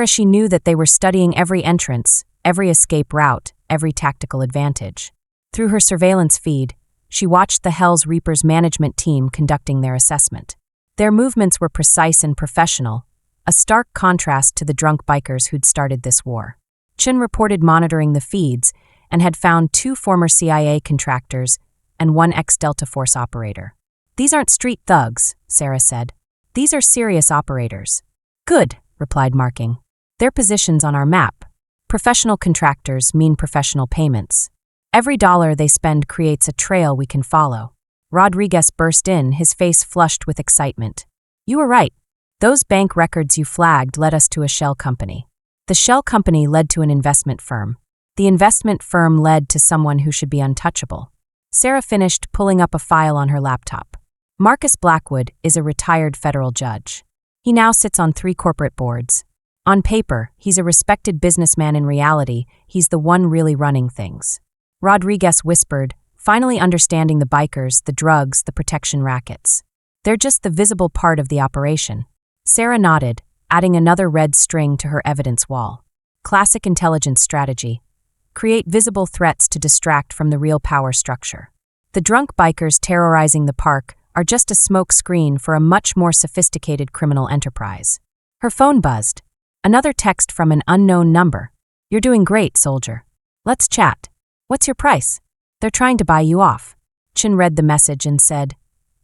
She knew that they were studying every entrance, every escape route, every tactical advantage. Through her surveillance feed, she watched the Hell's Reapers management team conducting their assessment. Their movements were precise and professional, a stark contrast to the drunk bikers who'd started this war. Chen reported monitoring the feeds and had found 2 former CIA contractors and 1 ex-Delta Force operator. "These aren't street thugs," Sarah said. "These are serious operators." "Good," replied Marking. "Their position's on our map. Professional contractors mean professional payments. Every dollar they spend creates a trail we can follow." Rodriguez burst in, his face flushed with excitement. "You were right. Those bank records you flagged led us to a shell company. The shell company led to an investment firm. The investment firm led to someone who should be untouchable." Sarah finished, pulling up a file on her laptop. Marcus Blackwood is a retired federal judge. He now sits on 3 corporate boards. On paper, he's a respected businessman. In reality, he's the one really running things. Rodriguez whispered, finally understanding the bikers, the drugs, the protection rackets. They're just the visible part of the operation. Sarah nodded, adding another red string to her evidence wall. Classic intelligence strategy. Create visible threats to distract from the real power structure. The drunk bikers terrorizing the park are just a smoke screen for a much more sophisticated criminal enterprise. Her phone buzzed. Another text from an unknown number. "You're doing great, soldier. Let's chat. What's your price?" "They're trying to buy you off." Chen read the message and said,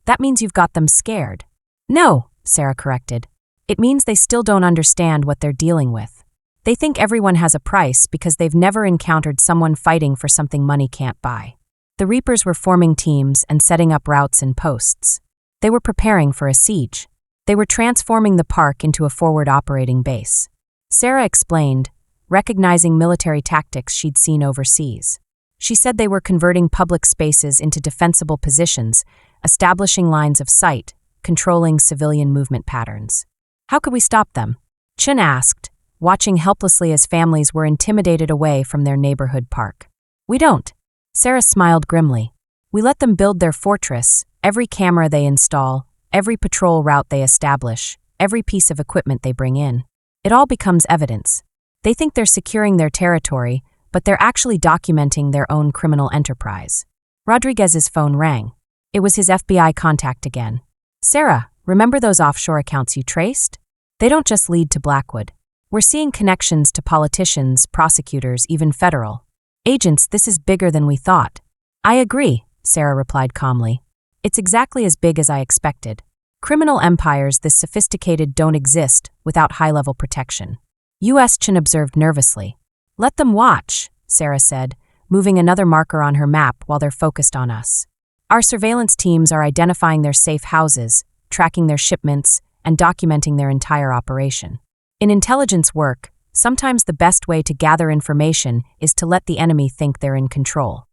"That means you've got them scared." "No," Sarah corrected. "It means they still don't understand what they're dealing with. They think everyone has a price because they've never encountered someone fighting for something money can't buy." The Reapers were forming teams and setting up routes and posts. They were preparing for a siege. They were transforming the park into a forward operating base. Sarah explained, recognizing military tactics she'd seen overseas. She said they were converting public spaces into defensible positions, establishing lines of sight, controlling civilian movement patterns. "How could we stop them?" Chen asked, watching helplessly as families were intimidated away from their neighborhood park. "We don't." Sarah smiled grimly. "We let them build their fortress, every camera they install, every patrol route they establish, every piece of equipment they bring in. It all becomes evidence. They think they're securing their territory, but they're actually documenting their own criminal enterprise." Rodriguez's phone rang. It was his FBI contact again. "Sarah, remember those offshore accounts you traced? They don't just lead to Blackwood. We're seeing connections to politicians, prosecutors, even federal agents. This is bigger than we thought." "I agree," Sarah replied calmly. "It's exactly as big as I expected. Criminal empires this sophisticated don't exist without high-level protection." U.S. Chen observed nervously. "Let them watch," Sarah said, moving another marker on her map while they're focused on us. "Our surveillance teams are identifying their safe houses, tracking their shipments, and documenting their entire operation. In intelligence work, sometimes the best way to gather information is to let the enemy think they're in control."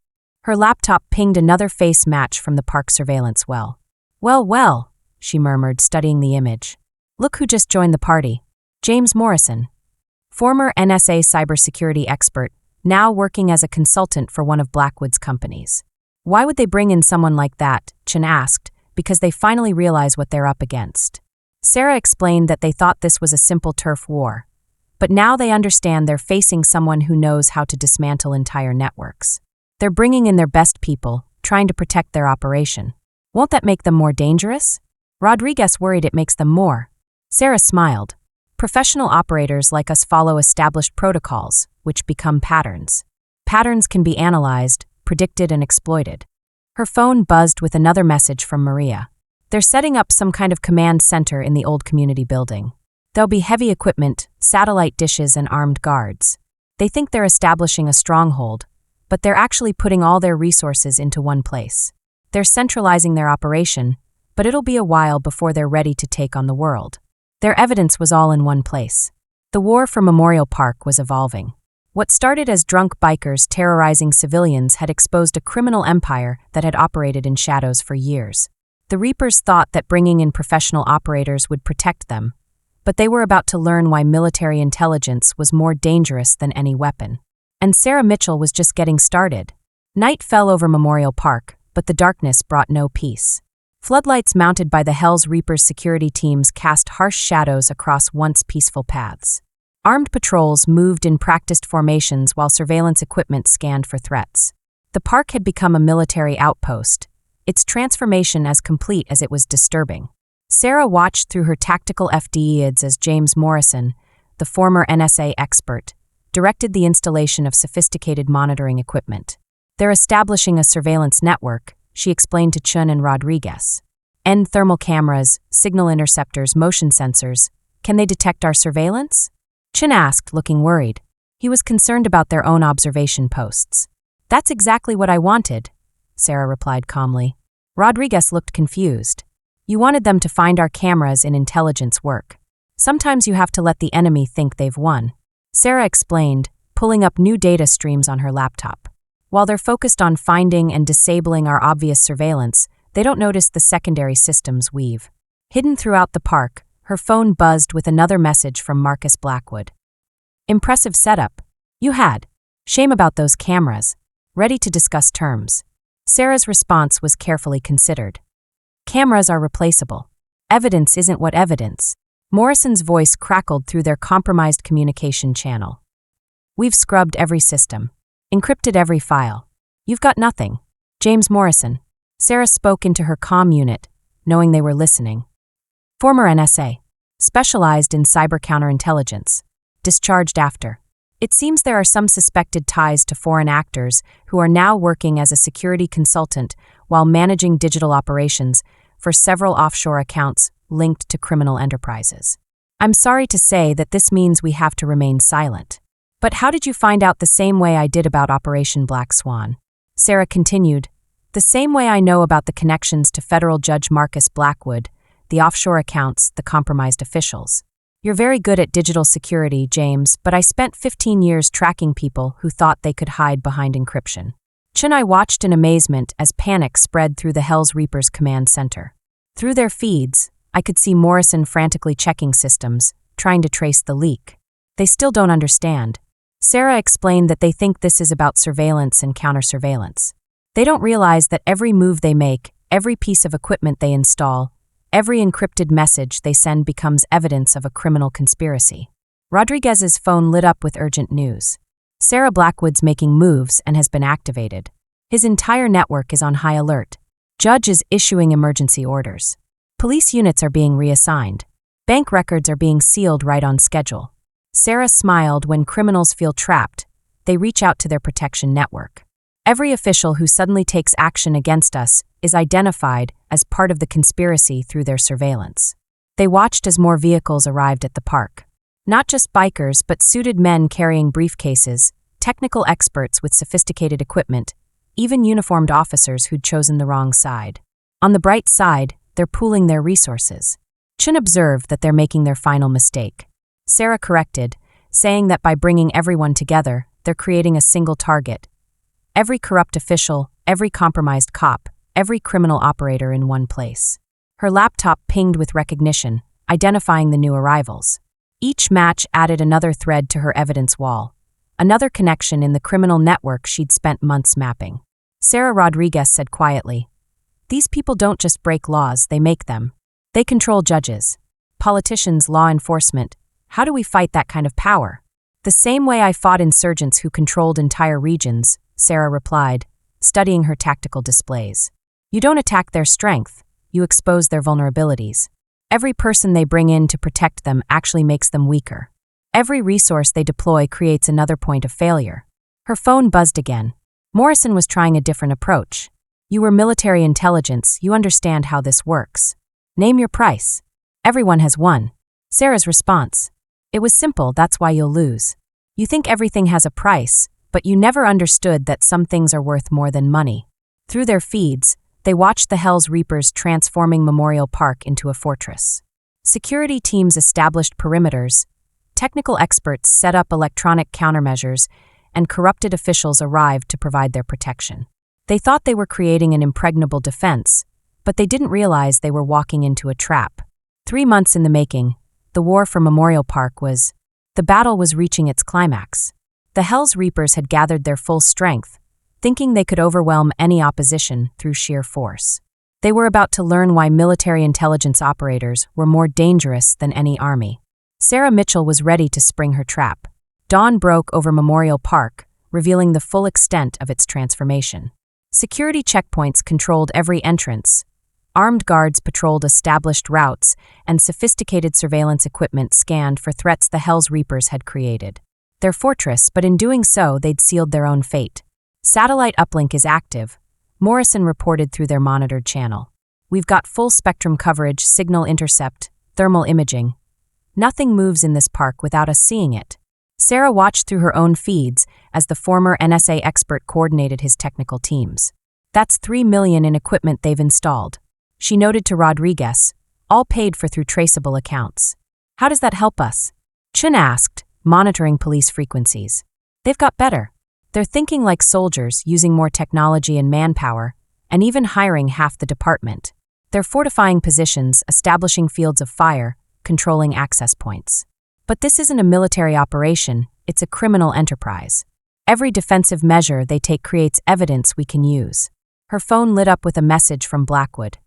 Her laptop pinged another face match from the park surveillance well. Well, she murmured, studying the image. "Look who just joined the party. James Morrison. Former NSA cybersecurity expert, now working as a consultant for one of Blackwood's companies." "Why would they bring in someone like that?" Chen asked, because they finally realize what they're up against. Sarah explained that they thought this was a simple turf war. But now they understand they're facing someone who knows how to dismantle entire networks. They're bringing in their best people, trying to protect their operation. Won't that make them more dangerous? Rodriguez worried it makes them more. Sarah smiled. Professional operators like us follow established protocols, which become patterns. Patterns can be analyzed, predicted, and exploited. Her phone buzzed with another message from Maria. They're setting up some kind of command center in the old community building. There'll be heavy equipment, satellite dishes, and armed guards. They think they're establishing a stronghold, but they're actually putting all their resources into one place. They're centralizing their operation, but it'll be a while before they're ready to take on the world. Their evidence was all in one place. The war for Memorial Park was evolving. What started as drunk bikers terrorizing civilians had exposed a criminal empire that had operated in shadows for years. The Reapers thought that bringing in professional operators would protect them, but they were about to learn why military intelligence was more dangerous than any weapon. And Sarah Mitchell was just getting started. Night fell over Memorial Park, but the darkness brought no peace. Floodlights mounted by the Hell's Reapers security teams cast harsh shadows across once peaceful paths. Armed patrols moved in practiced formations while surveillance equipment scanned for threats. The park had become a military outpost, its transformation as complete as it was disturbing. Sarah watched through her tactical FDEids as James Morrison, the former NSA expert, directed the installation of sophisticated monitoring equipment. They're establishing a surveillance network, she explained to Chun and Rodriguez. End thermal cameras, signal interceptors, motion sensors. Can they detect our surveillance? Chun asked, looking worried. He was concerned about their own observation posts. That's exactly what I wanted, Sarah replied calmly. Rodriguez looked confused. You wanted them to find our cameras in intelligence work. Sometimes you have to let the enemy think they've won. Sarah explained, pulling up new data streams on her laptop. While they're focused on finding and disabling our obvious surveillance, they don't notice the secondary systems weave. Hidden throughout the park, her phone buzzed with another message from Marcus Blackwood. Impressive setup. You had. Shame about those cameras. Ready to discuss terms. Sarah's response was carefully considered. Cameras are replaceable. Evidence isn't what evidence. Morrison's voice crackled through their compromised communication channel. We've scrubbed every system. Encrypted every file. You've got nothing. James Morrison. Sarah spoke into her comm unit, knowing they were listening. Former NSA. Specialized in cyber counterintelligence. Discharged after. It seems there are some suspected ties to foreign actors who are now working as a security consultant while managing digital operations for several offshore accounts linked to criminal enterprises. I'm sorry to say that this means we have to remain silent. But how did you find out the same way I did about Operation Black Swan? Sarah continued, the same way I know about the connections to federal Judge Marcus Blackwood, the offshore accounts, the compromised officials. You're very good at digital security, James, but I spent 15 years tracking people who thought they could hide behind encryption. Chun and I watched in amazement as panic spread through the Hells Reapers command center. Through their feeds, I could see Morrison frantically checking systems, trying to trace the leak. They still don't understand. Sarah explained that they think this is about surveillance and counter-surveillance. They don't realize that every move they make, every piece of equipment they install, every encrypted message they send becomes evidence of a criminal conspiracy. Rodriguez's phone lit up with urgent news. Sarah Blackwood's making moves and has been activated. His entire network is on high alert. Judge is issuing emergency orders. Police units are being reassigned. Bank records are being sealed right on schedule. Sarah smiled. When criminals feel trapped, they reach out to their protection network. Every official who suddenly takes action against us is identified as part of the conspiracy through their surveillance. They watched as more vehicles arrived at the park. Not just bikers, but suited men carrying briefcases, technical experts with sophisticated equipment, even uniformed officers who'd chosen the wrong side. On the bright side, they're pooling their resources. Chun observed that they're making their final mistake. Sarah corrected, saying that by bringing everyone together, they're creating a single target. Every corrupt official, every compromised cop, every criminal operator in one place. Her laptop pinged with recognition, identifying the new arrivals. Each match added another thread to her evidence wall, another connection in the criminal network she'd spent months mapping. Sarah Rodriguez said quietly, "These people don't just break laws, they make them. They control judges, politicians, law enforcement. How do we fight that kind of power?" "The same way I fought insurgents who controlled entire regions," Sarah replied, studying her tactical displays. "You don't attack their strength, you expose their vulnerabilities. Every person they bring in to protect them actually makes them weaker. Every resource they deploy creates another point of failure." Her phone buzzed again. Morrison was trying a different approach. "You were military intelligence, you understand how this works. Name your price. Everyone has one." Sarah's response: "It was simple, that's why you'll lose. You think everything has a price, but you never understood that some things are worth more than money." Through their feeds, they watched the Hells Reapers transforming Memorial Park into a fortress. Security teams established perimeters, technical experts set up electronic countermeasures, and corrupted officials arrived to provide their protection. They thought they were creating an impregnable defense, but they didn't realize they were walking into a trap. 3 months in the making, the war for Memorial Park was... The battle was reaching its climax. The Hells Reapers had gathered their full strength, thinking they could overwhelm any opposition through sheer force. They were about to learn why military intelligence operators were more dangerous than any army. Sarah Mitchell was ready to spring her trap. Dawn broke over Memorial Park revealing the full extent of its transformation. Security checkpoints controlled every entrance. Armed guards patrolled established routes, and sophisticated surveillance equipment scanned for threats the Hell's Reapers had created. Their fortress, but in doing so, they'd sealed their own fate. Satellite uplink is active, Morrison reported through their monitored channel. We've got full-spectrum coverage, signal intercept, thermal imaging. Nothing moves in this park without us seeing it. Sarah watched through her own feeds as the former NSA expert coordinated his technical teams. That's $3 million in equipment they've installed. She noted to Rodriguez, all paid for through traceable accounts. How does that help us? Chun asked, monitoring police frequencies. They've got better. They're thinking like soldiers, using more technology and manpower, and even hiring half the department. They're fortifying positions, establishing fields of fire, controlling access points. But this isn't a military operation, it's a criminal enterprise. Every defensive measure they take creates evidence we can use. Her phone lit up with a message from Blackwood.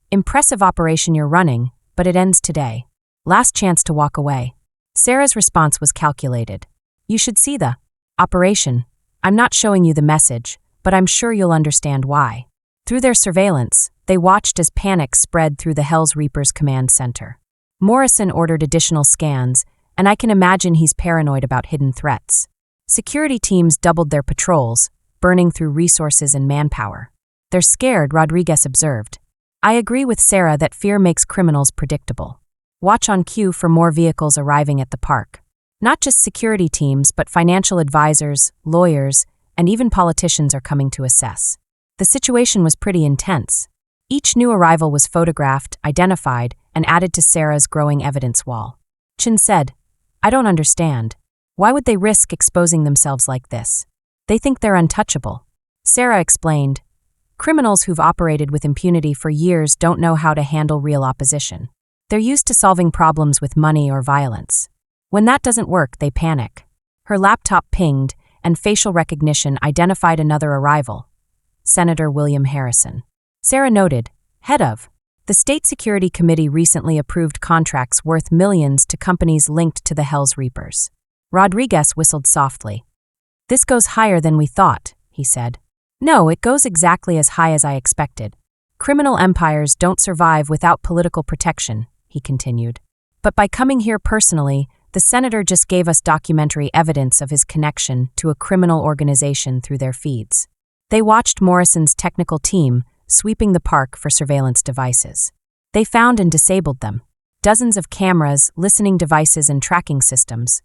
Impressive operation you're running, but it ends today. Last chance to walk away. Sarah's response was calculated. You should see the operation. I'm not showing you the message, but I'm sure you'll understand why. Through their surveillance, they watched as panic spread through the Hell's Reapers command center. Morrison ordered additional scans, and I can imagine he's paranoid about hidden threats. Security teams doubled their patrols, burning through resources and manpower. They're scared, Rodriguez observed. I agree with Sarah that fear makes criminals predictable. Watch on cue for more vehicles arriving at the park. Not just security teams, but financial advisors, lawyers, and even politicians are coming to assess. The situation was pretty intense. Each new arrival was photographed, identified, and added to Sarah's growing evidence wall. Chin said, I don't understand. Why would they risk exposing themselves like this? They think they're untouchable. Sarah explained, criminals who've operated with impunity for years don't know how to handle real opposition. They're used to solving problems with money or violence. When that doesn't work, they panic. Her laptop pinged, and facial recognition identified another arrival, Senator William Harrison. Sarah noted, head of. The State Security Committee recently approved contracts worth millions to companies linked to the Hell's Reapers. Rodriguez whistled softly. This goes higher than we thought, he said. No, it goes exactly as high as I expected. Criminal empires don't survive without political protection, he continued. But by coming here personally, the senator just gave us documentary evidence of his connection to a criminal organization through their feeds. They watched Morrison's technical team sweeping the park for surveillance devices. They found and disabled them. Dozens of cameras, listening devices, and tracking systems,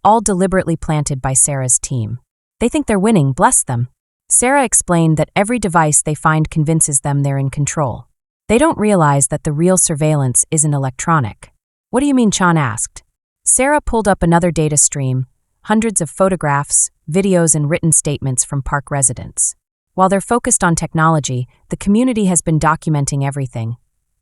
all deliberately planted by Sarah's team. They think they're winning, bless them. Sarah explained that every device they find convinces them they're in control. They don't realize that the real surveillance isn't electronic. What do you mean? Chan asked. Sarah pulled up another data stream, hundreds of photographs, videos, and written statements from park residents. While they're focused on technology, the community has been documenting everything.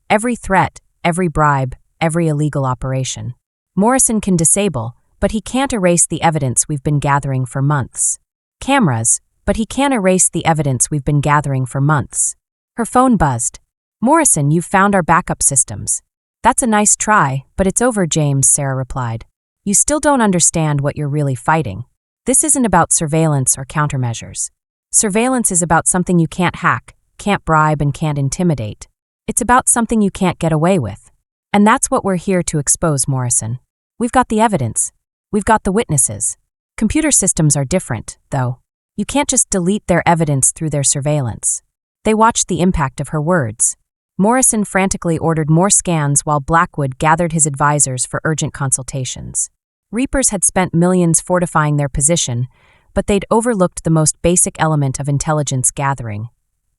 Every threat, every bribe, every illegal operation. Morrison can disable, but he can't erase the evidence we've been gathering for months. Cameras, but he can't erase the evidence we've been gathering for months. Her phone buzzed. Morrison, you've found our backup systems. That's a nice try, but it's over, James, Sarah replied. You still don't understand what you're really fighting. This isn't about surveillance or countermeasures. Surveillance is about something you can't hack, can't bribe, and can't intimidate. It's about something you can't get away with. And that's what we're here to expose, Morrison. We've got the evidence. We've got the witnesses. Computer systems are different, though. You can't just delete their evidence through their surveillance. They watched the impact of her words. Morrison frantically ordered more scans while Blackwood gathered his advisors for urgent consultations. Reapers had spent millions fortifying their position, but they'd overlooked the most basic element of intelligence gathering: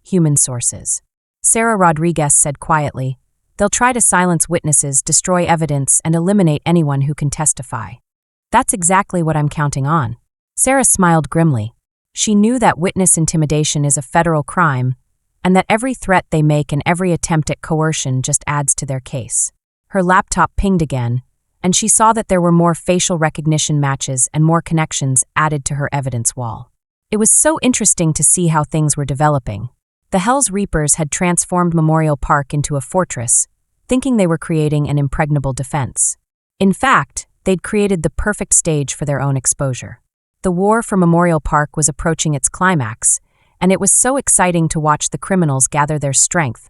human sources. Sarah Rodriguez said quietly, they'll try to silence witnesses, destroy evidence, and eliminate anyone who can testify. That's exactly what I'm counting on. Sarah smiled grimly. She knew that witness intimidation is a federal crime, and that every threat they make and every attempt at coercion just adds to their case. Her laptop pinged again, and she saw that there were more facial recognition matches and more connections added to her evidence wall. It was so interesting to see how things were developing. The Hell's Reapers had transformed Memorial Park into a fortress, thinking they were creating an impregnable defense. In fact, they'd created the perfect stage for their own exposure. The war for Memorial Park was approaching its climax, and it was so exciting to watch the criminals gather their strength,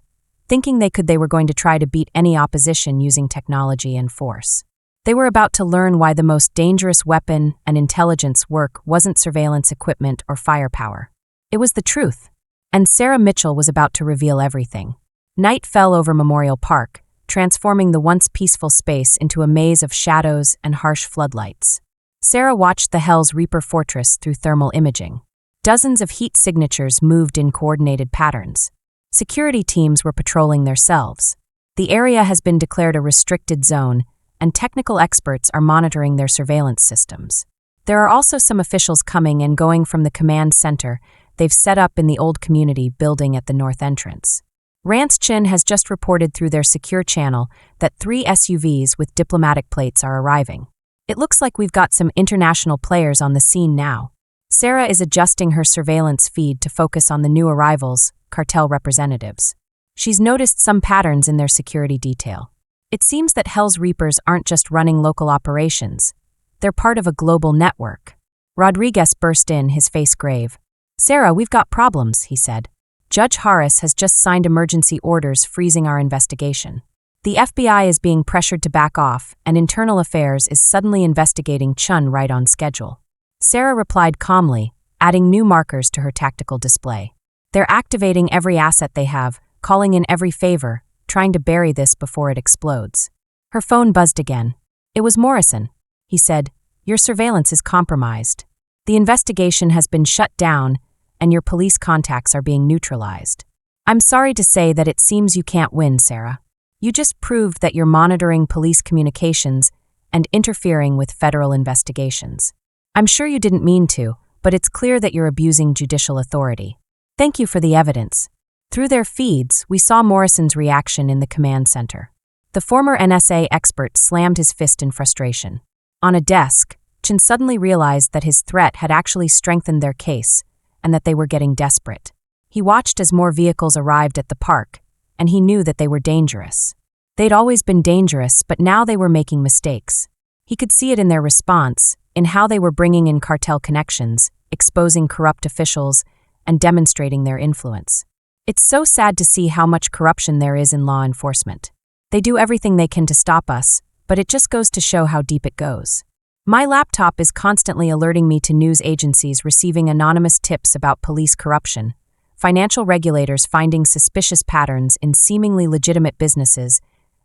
thinking they were going to try to beat any opposition using technology and force. They were about to learn why the most dangerous weapon and intelligence work wasn't surveillance equipment or firepower. It was the truth, and Sarah Mitchell was about to reveal everything. Night fell over Memorial Park, transforming the once peaceful space into a maze of shadows and harsh floodlights. Sarah watched the Hell's Reaper fortress through thermal imaging. Dozens of heat signatures moved in coordinated patterns. Security teams were patrolling their cells. The area has been declared a restricted zone, and technical experts are monitoring their surveillance systems. There are also some officials coming and going from the command center they've set up in the old community building at the north entrance. Rance Chin has just reported through their secure channel that 3 SUVs with diplomatic plates are arriving. It looks like we've got some international players on the scene now. Sarah is adjusting her surveillance feed to focus on the new arrivals, cartel representatives. She's noticed some patterns in their security detail. It seems that Hell's Reapers aren't just running local operations. They're part of a global network. Rodriguez burst in, his face grave. "Sarah, we've got problems," he said. "Judge Harris has just signed emergency orders freezing our investigation. The FBI is being pressured to back off, and Internal Affairs is suddenly investigating Chun right on schedule." Sarah replied calmly, adding new markers to her tactical display. "They're activating every asset they have, calling in every favor, trying to bury this before it explodes." Her phone buzzed again. It was Morrison. He said, "Your surveillance is compromised. The investigation has been shut down, and your police contacts are being neutralized. I'm sorry to say that it seems you can't win, Sarah. You just proved that you're monitoring police communications and interfering with federal investigations. I'm sure you didn't mean to, but it's clear that you're abusing judicial authority. Thank you for the evidence." Through their feeds, we saw Morrison's reaction in the command center. The former NSA expert slammed his fist in frustration. On a desk, Chin suddenly realized that his threat had actually strengthened their case and that they were getting desperate. He watched as more vehicles arrived at the park, and he knew that they were dangerous. They'd always been dangerous, but now they were making mistakes. He could see it in their response, in how they were bringing in cartel connections, exposing corrupt officials, and demonstrating their influence. It's so sad to see how much corruption there is in law enforcement. They do everything they can to stop us, but it just goes to show how deep it goes. My laptop is constantly alerting me to news agencies receiving anonymous tips about police corruption, financial regulators finding suspicious patterns in seemingly legitimate businesses,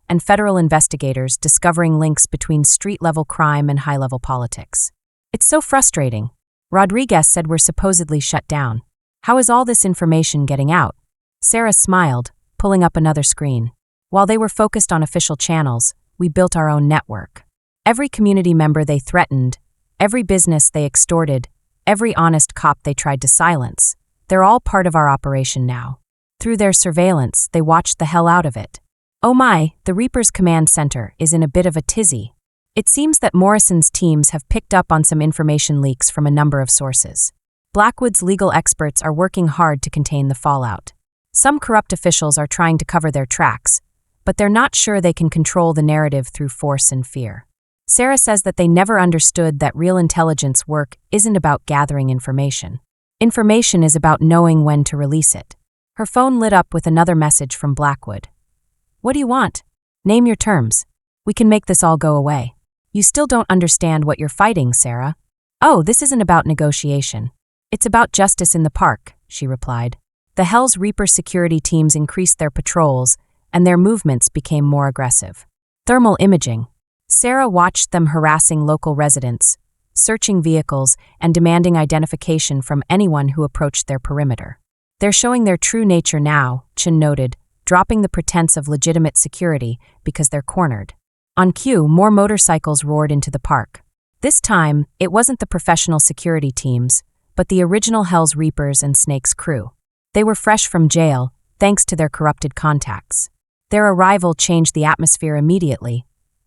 and federal investigators discovering links between street-level crime and high-level politics. It's so frustrating. Rodriguez said we're supposedly shut down. How is all this information getting out? Sarah smiled, pulling up another screen. While they were focused on official channels, we built our own network. Every community member they threatened, every business they extorted, every honest cop they tried to silence, they're all part of our operation now. Through their surveillance, they watched the hell out of it. Oh my, the Reaper's command center is in a bit of a tizzy. It seems that Morrison's teams have picked up on some information leaks from a number of sources. Blackwood's legal experts are working hard to contain the fallout. Some corrupt officials are trying to cover their tracks, but they're not sure they can control the narrative through force and fear. Sarah says that they never understood that real intelligence work isn't about gathering information. Information is about knowing when to release it. Her phone lit up with another message from Blackwood. "What do you want? Name your terms. We can make this all go away." "You still don't understand what you're fighting, Sarah." "Oh, this isn't about negotiation. It's about justice in the park," she replied. The Hell's Reaper security teams increased their patrols, and their movements became more aggressive. Thermal imaging. Sarah watched them harassing local residents, searching vehicles, and demanding identification from anyone who approached their perimeter. "They're showing their true nature now," Chin noted, dropping the pretense of legitimate security because they're cornered. On cue, more motorcycles roared into the park. This time, it wasn't the professional security teams, but the original Hell's Reapers and Snake's crew. They were fresh from jail, thanks to their corrupted contacts. Their arrival changed the atmosphere immediately,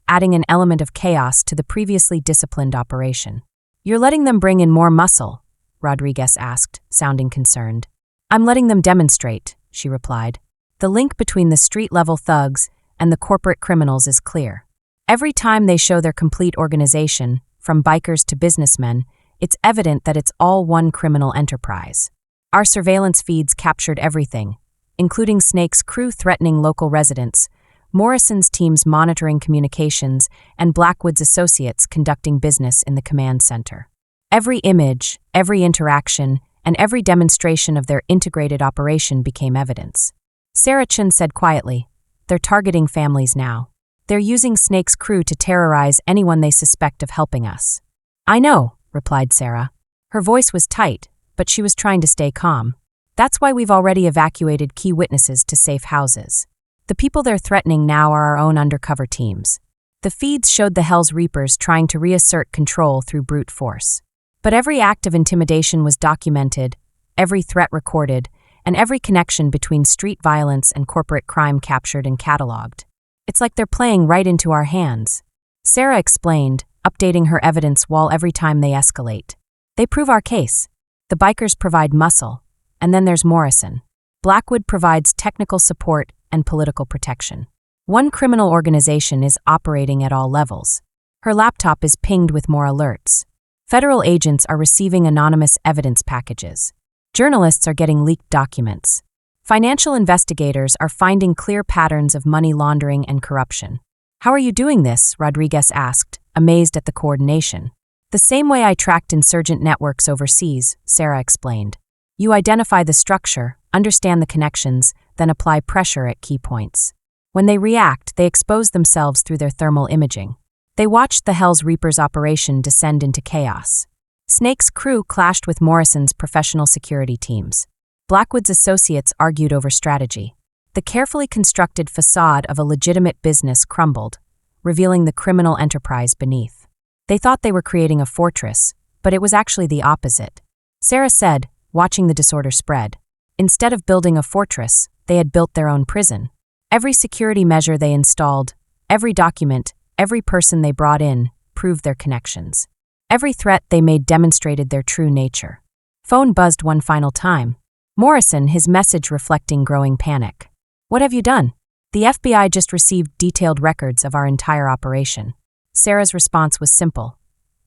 adding an element of chaos to the previously disciplined operation. "You're letting them bring in more muscle?" Rodriguez asked, sounding concerned. "I'm letting them demonstrate," she replied. "The link between the street-level thugs and the corporate criminals is clear. Every time they show their complete organization, from bikers to businessmen, It's evident that it's all one criminal enterprise. Our surveillance feeds captured everything, including Snake's crew threatening local residents, Morrison's teams monitoring communications, and Blackwood's associates conducting business in the command center. Every image, every interaction, and every demonstration of their integrated operation became evidence. Sarah Chun said quietly, "They're targeting families now. They're using Snake's crew to terrorize anyone they suspect of helping us." "I know," replied Sarah. Her voice was tight, but she was trying to stay calm. "That's why we've already evacuated key witnesses to safe houses. The people they're threatening now are our own undercover teams." The feeds showed the Hell's Reapers trying to reassert control through brute force. But every act of intimidation was documented, every threat recorded, and every connection between street violence and corporate crime captured and cataloged. "It's like they're playing right into our hands," Sarah explained, updating her evidence wall every time they escalate. "They prove our case. The bikers provide muscle, and then there's Morrison. Blackwood provides technical support and political protection. One criminal organization is operating at all levels. Her laptop is pinged with more alerts. Federal agents are receiving anonymous evidence packages. Journalists are getting leaked documents. Financial investigators are finding clear patterns of money laundering and corruption." "How are you doing this?" Rodriguez asked, amazed at the coordination. "The same way I tracked insurgent networks overseas," Sarah explained. "You identify the structure, understand the connections, then apply pressure at key points. When they react, they expose themselves through their thermal imaging." They watched the Hell's Reapers operation descend into chaos. Snake's crew clashed with Morrison's professional security teams. Blackwood's associates argued over strategy. The carefully constructed facade of a legitimate business crumbled, revealing the criminal enterprise beneath. They thought they were creating a fortress, but it was actually the opposite. Sarah said, watching the disorder spread. Instead of building a fortress, they had built their own prison. Every security measure they installed, every document, every person they brought in, proved their connections. Every threat they made demonstrated their true nature. Phone buzzed one final time. Morrison, his message reflecting growing panic. "What have you done?" "The FBI just received detailed records of our entire operation." Sarah's response was simple.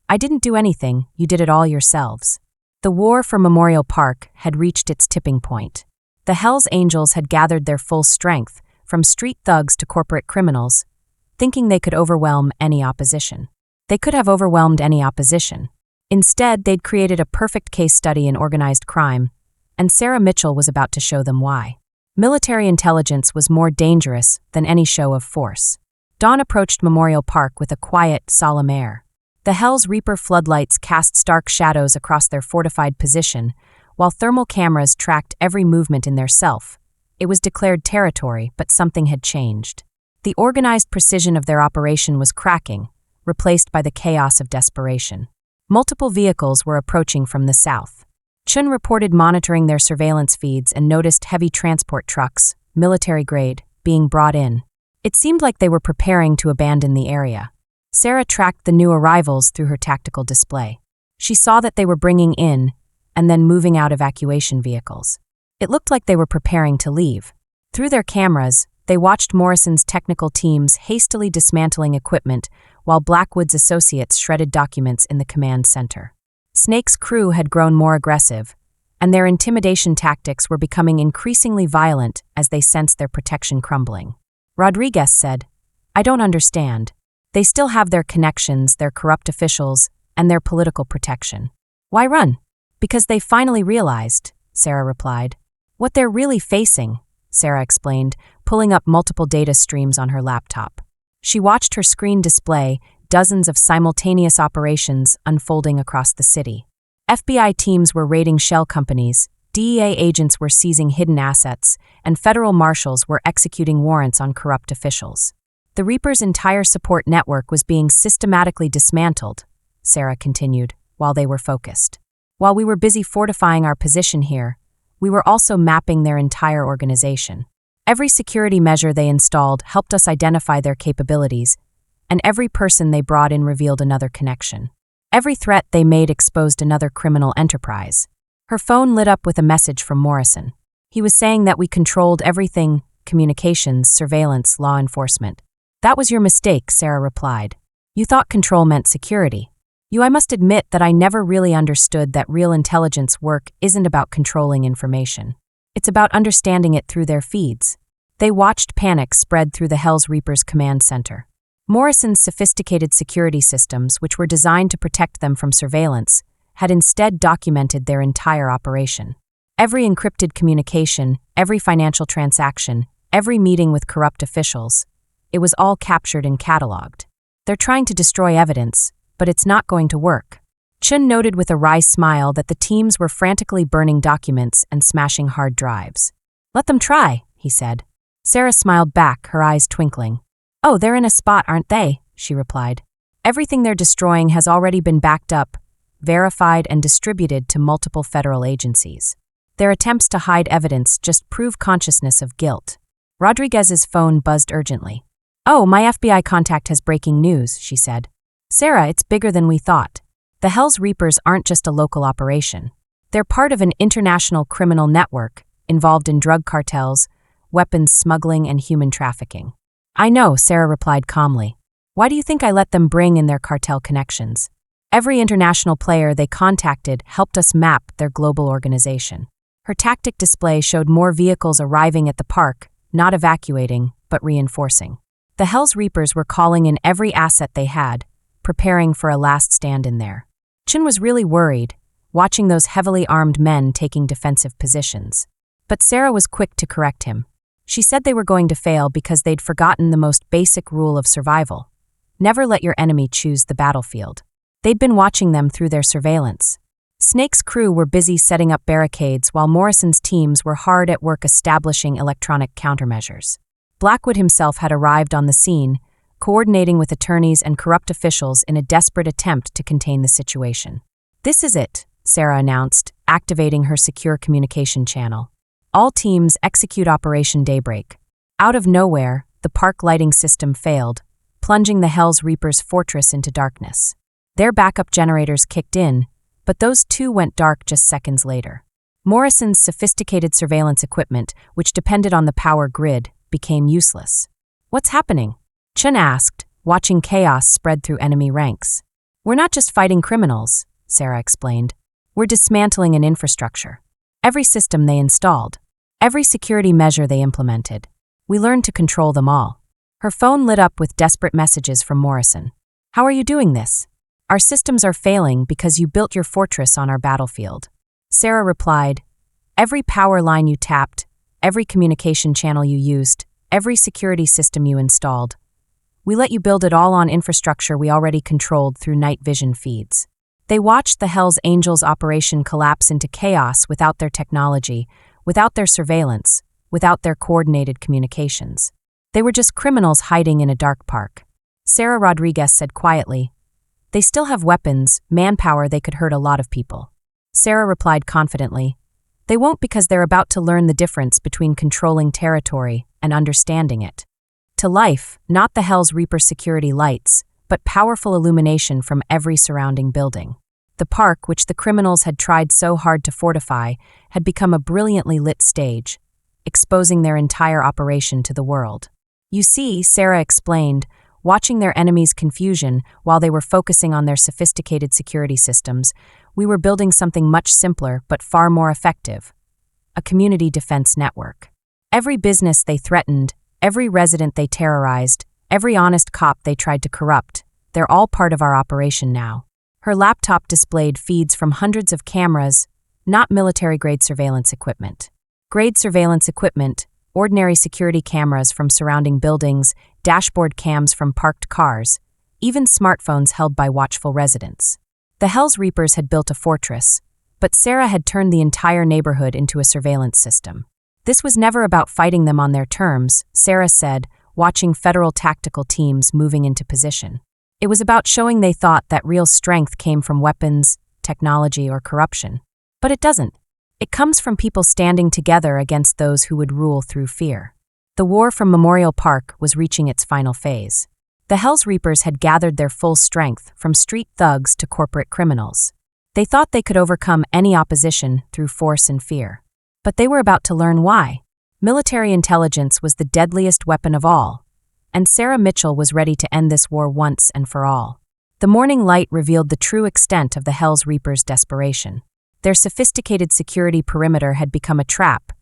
"I didn't do anything, you did it all yourselves." The war for Memorial Park had reached its tipping point. The Hells Angels had gathered their full strength, from street thugs to corporate criminals, thinking they could overwhelm any opposition. They could have overwhelmed any opposition. Instead, they'd created a perfect case study in organized crime, and Sarah Mitchell was about to show them why. Military intelligence was more dangerous than any show of force. Dawn approached Memorial Park with a quiet, solemn air. The Hell's Reaper floodlights cast stark shadows across their fortified position, while thermal cameras tracked every movement in their self. It was declared territory, but something had changed. The organized precision of their operation was cracking, replaced by the chaos of desperation. Multiple vehicles were approaching from the south. Chun reported monitoring their surveillance feeds and noticed heavy transport trucks, military-grade, being brought in. It seemed like they were preparing to abandon the area. Sarah tracked the new arrivals through her tactical display. She saw that they were bringing in and then moving out evacuation vehicles. It looked like they were preparing to leave. Through their cameras, they watched Morrison's technical teams hastily dismantling equipment while Blackwood's associates shredded documents in the command center. Snake's crew had grown more aggressive, and their intimidation tactics were becoming increasingly violent as they sensed their protection crumbling. Rodriguez said, "I don't understand. They still have their connections, their corrupt officials, and their political protection. Why run?" "Because they finally realized," Sarah replied. "What they're really facing," Sarah explained, pulling up multiple data streams on her laptop. She watched her screen display dozens of simultaneous operations unfolding across the city. FBI teams were raiding shell companies, DEA agents were seizing hidden assets, and federal marshals were executing warrants on corrupt officials. The Reaper's entire support network was being systematically dismantled, Sarah continued, while they were focused. While we were busy fortifying our position here, we were also mapping their entire organization. Every security measure they installed helped us identify their capabilities, and every person they brought in revealed another connection. Every threat they made exposed another criminal enterprise. Her phone lit up with a message from Morrison. He was saying that we controlled everything: communications, surveillance, law enforcement. "That was your mistake," Sarah replied. "You thought control meant security. I must admit that I never really understood that real intelligence work isn't about controlling information. It's about understanding it through their feeds. They watched panic spread through the Hells Reapers command center. Morrison's sophisticated security systems, which were designed to protect them from surveillance, had instead documented their entire operation. Every encrypted communication, every financial transaction, every meeting with corrupt officials, it was all captured and cataloged. They're trying to destroy evidence, but it's not going to work. Chun noted with a wry smile that the teams were frantically burning documents and smashing hard drives. Let them try, he said. Sarah smiled back, her eyes twinkling. Oh, they're in a spot, aren't they? She replied. Everything they're destroying has already been backed up, verified, and distributed to multiple federal agencies. Their attempts to hide evidence just prove consciousness of guilt. Rodriguez's phone buzzed urgently. Oh, my FBI contact has breaking news, she said. Sarah, it's bigger than we thought. The Hells Reapers aren't just a local operation. They're part of an international criminal network involved in drug cartels, weapons smuggling, and human trafficking. I know, Sarah replied calmly. Why do you think I let them bring in their cartel connections? Every international player they contacted helped us map their global organization. Her tactic display showed more vehicles arriving at the park, not evacuating, but reinforcing. The Hells Reapers were calling in every asset they had, preparing for a last stand in there. Chun was really worried, watching those heavily armed men taking defensive positions. But Sarah was quick to correct him. She said they were going to fail because they'd forgotten the most basic rule of survival. Never let your enemy choose the battlefield. They'd been watching them through their surveillance. Snake's crew were busy setting up barricades while Morrison's teams were hard at work establishing electronic countermeasures. Blackwood himself had arrived on the scene, coordinating with attorneys and corrupt officials in a desperate attempt to contain the situation. This is it, Sarah announced, activating her secure communication channel. All teams execute Operation Daybreak. Out of nowhere, the park lighting system failed, plunging the Hells Reapers' fortress into darkness. Their backup generators kicked in, but those too went dark just seconds later. Morrison's sophisticated surveillance equipment, which depended on the power grid, became useless. What's happening? Chun asked, watching chaos spread through enemy ranks. We're not just fighting criminals, Sarah explained. We're dismantling an infrastructure. Every system they installed, every security measure they implemented. We learned to control them all. Her phone lit up with desperate messages from Morrison. How are you doing this? Our systems are failing because you built your fortress on our battlefield. Sarah replied, every power line you tapped, every communication channel you used, every security system you installed. We let you build it all on infrastructure we already controlled through night vision feeds. They watched the Hells Angels operation collapse into chaos without their technology, without their surveillance, without their coordinated communications. They were just criminals hiding in a dark park. Sarah Rodriguez said quietly, they still have weapons, manpower, they could hurt a lot of people. Sarah replied confidently, they won't because they're about to learn the difference between controlling territory and understanding it. To life, not the Hells Reaper security lights, but powerful illumination from every surrounding building. The park, which the criminals had tried so hard to fortify, had become a brilliantly lit stage, exposing their entire operation to the world. You see, Sarah explained, watching their enemies' confusion while they were focusing on their sophisticated security systems, we were building something much simpler but far more effective. A community defense network. Every business they threatened, every resident they terrorized, every honest cop they tried to corrupt, they're all part of our operation now. Her laptop displayed feeds from hundreds of cameras, not military-grade surveillance equipment. Grade surveillance equipment, ordinary security cameras from surrounding buildings, dashboard cams from parked cars, even smartphones held by watchful residents. The Hells Reapers had built a fortress, but Sarah had turned the entire neighborhood into a surveillance system. This was never about fighting them on their terms, Sarah said, watching federal tactical teams moving into position. It was about showing they thought that real strength came from weapons, technology, or corruption. But it doesn't. It comes from people standing together against those who would rule through fear. The war from Memorial Park was reaching its final phase. The Hells Reapers had gathered their full strength from street thugs to corporate criminals. They thought they could overcome any opposition through force and fear. But they were about to learn why. Military intelligence was the deadliest weapon of all, and Sarah Mitchell was ready to end this war once and for all. The morning light revealed the true extent of the Hell's Reapers' desperation. Their sophisticated security perimeter had become a trap,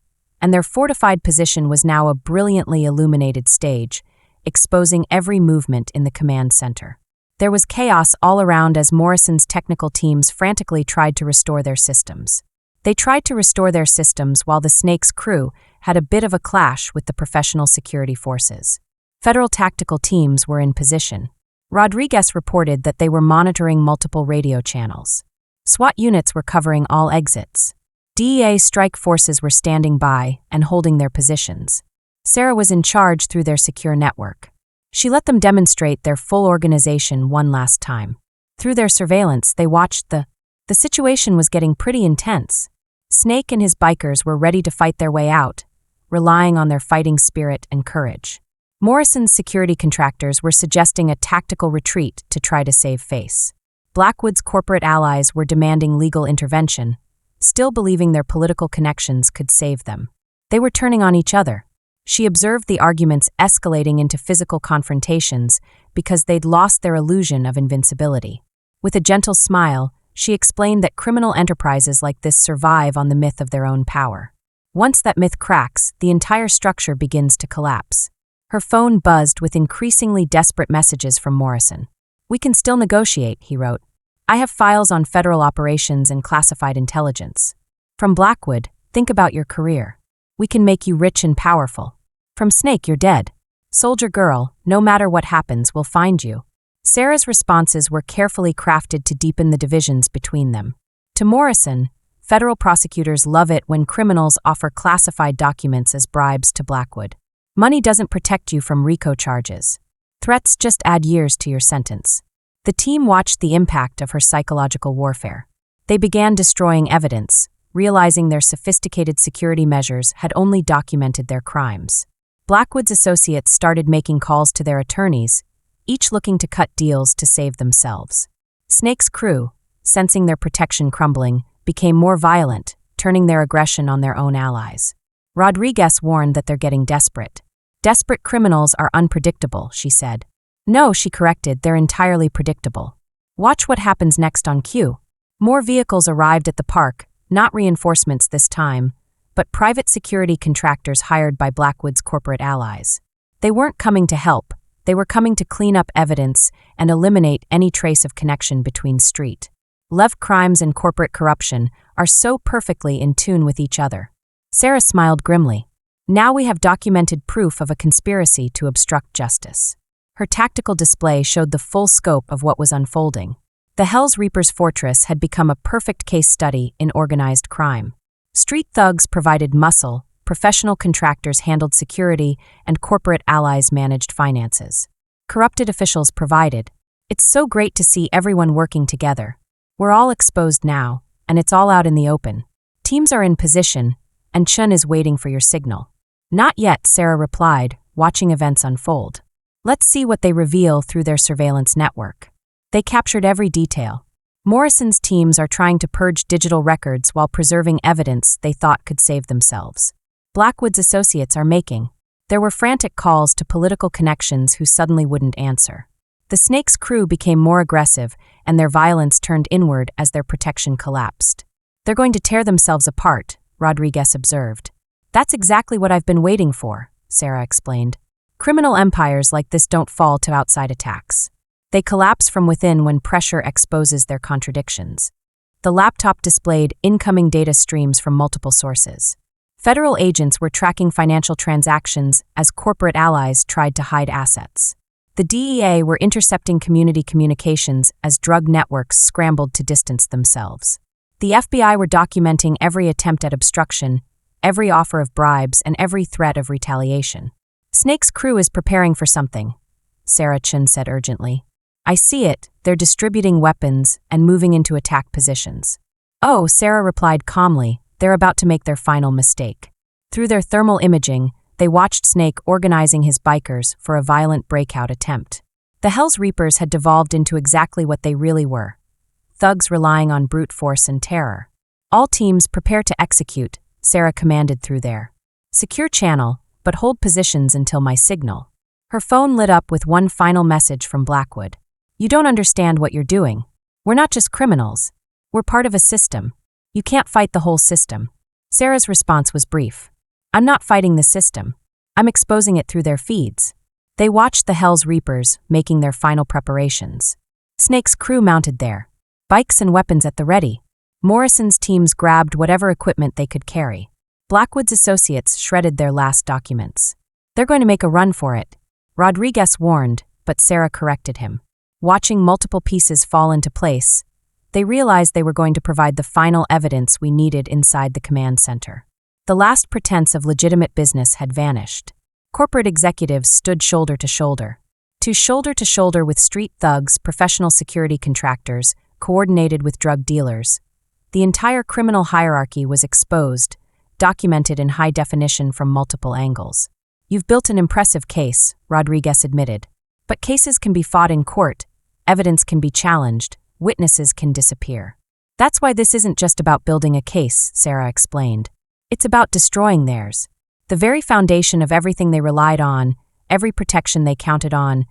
and their fortified position was now a brilliantly illuminated stage, exposing every movement in the command center. There was chaos all around as Morrison's technical teams frantically tried to restore their systems. They tried to restore their systems while the Snake's crew had a bit of a clash with the professional security forces. Federal tactical teams were in position. Rodriguez reported that they were monitoring multiple radio channels. SWAT units were covering all exits. DEA strike forces were standing by and holding their positions. Sarah was in charge through their secure network. She let them demonstrate their full organization one last time. Through their surveillance, they watched the situation was getting pretty intense. Snake and his bikers were ready to fight their way out, relying on their fighting spirit and courage. Morrison's security contractors were suggesting a tactical retreat to try to save face. Blackwood's corporate allies were demanding legal intervention, still believing their political connections could save them. They were turning on each other. She observed the arguments escalating into physical confrontations because they'd lost their illusion of invincibility. With a gentle smile, she explained that criminal enterprises like this survive on the myth of their own power. Once that myth cracks, the entire structure begins to collapse. Her phone buzzed with increasingly desperate messages from Morrison. "We can still negotiate," he wrote. "I have files on federal operations and classified intelligence." From Blackwood, "Think about your career. We can make you rich and powerful." From Snake, "You're dead. Soldier girl, no matter what happens, we'll find you." Sarah's responses were carefully crafted to deepen the divisions between them. To Morrison, federal prosecutors love it when criminals offer classified documents as bribes to Blackwood. Money doesn't protect you from RICO charges. Threats just add years to your sentence. The team watched the impact of her psychological warfare. They began destroying evidence, realizing their sophisticated security measures had only documented their crimes. Blackwood's associates started making calls to their attorneys, each looking to cut deals to save themselves. Snake's crew, sensing their protection crumbling, became more violent, turning their aggression on their own allies. Rodriguez warned that they're getting desperate. "Desperate criminals are unpredictable," she said. "No," she corrected, "they're entirely predictable. Watch what happens next on cue." More vehicles arrived at the park, not reinforcements this time, but private security contractors hired by Blackwood's corporate allies. They weren't coming to help. They were coming to clean up evidence and eliminate any trace of connection between street level crimes and corporate corruption are so perfectly in tune with each other. Sarah smiled grimly. Now we have documented proof of a conspiracy to obstruct justice. Her tactical display showed the full scope of what was unfolding. The Hell's Reapers Fortress had become a perfect case study in organized crime. Street thugs provided muscle, professional contractors handled security, and corporate allies managed finances. Corrupted officials provided. It's so great to see everyone working together. We're all exposed now, and it's all out in the open. Teams are in position, and Chun is waiting for your signal. Not yet, Sarah replied, watching events unfold. Let's see what they reveal through their surveillance network. They captured every detail. Morrison's teams are trying to purge digital records while preserving evidence they thought could save themselves. Blackwood's associates are making. There were frantic calls to political connections who suddenly wouldn't answer. The Snake's crew became more aggressive, and their violence turned inward as their protection collapsed. They're going to tear themselves apart, Rodriguez observed. That's exactly what I've been waiting for, Sarah explained. Criminal empires like this don't fall to outside attacks. They collapse from within when pressure exposes their contradictions. The laptop displayed incoming data streams from multiple sources. Federal agents were tracking financial transactions as corporate allies tried to hide assets. The DEA were intercepting community communications as drug networks scrambled to distance themselves. The FBI were documenting every attempt at obstruction, every offer of bribes, and every threat of retaliation. Snake's crew is preparing for something, Sarah Chun said urgently. I see it, they're distributing weapons and moving into attack positions. Oh, Sarah replied calmly, they're about to make their final mistake. Through their thermal imaging, they watched Snake organizing his bikers for a violent breakout attempt. The Hell's Reapers had devolved into exactly what they really were. Thugs relying on brute force and terror. All teams prepare to execute, Sarah commanded through there. Secure channel, but hold positions until my signal. Her phone lit up with one final message from Blackwood. "You don't understand what you're doing. We're not just criminals. We're part of a system. You can't fight the whole system." Sarah's response was brief. "I'm not fighting the system. I'm exposing it through their feeds." They watched the Hell's Reapers making their final preparations. Snake's crew mounted there, bikes and weapons at the ready. Morrison's teams grabbed whatever equipment they could carry. Blackwood's associates shredded their last documents. "They're going to make a run for it," Rodriguez warned, but Sarah corrected him. Watching multiple pieces fall into place, they realized they were going to provide the final evidence we needed inside the command center. The last pretense of legitimate business had vanished. Corporate executives stood shoulder to shoulder with street thugs, professional security contractors, coordinated with drug dealers. The entire criminal hierarchy was exposed, documented in high definition from multiple angles. "You've built an impressive case," Rodriguez admitted. "But cases can be fought in court, evidence can be challenged, witnesses can disappear. That's why this isn't just about building a case," Sarah explained. "It's about destroying theirs. The very foundation of everything they relied on, every protection they counted on,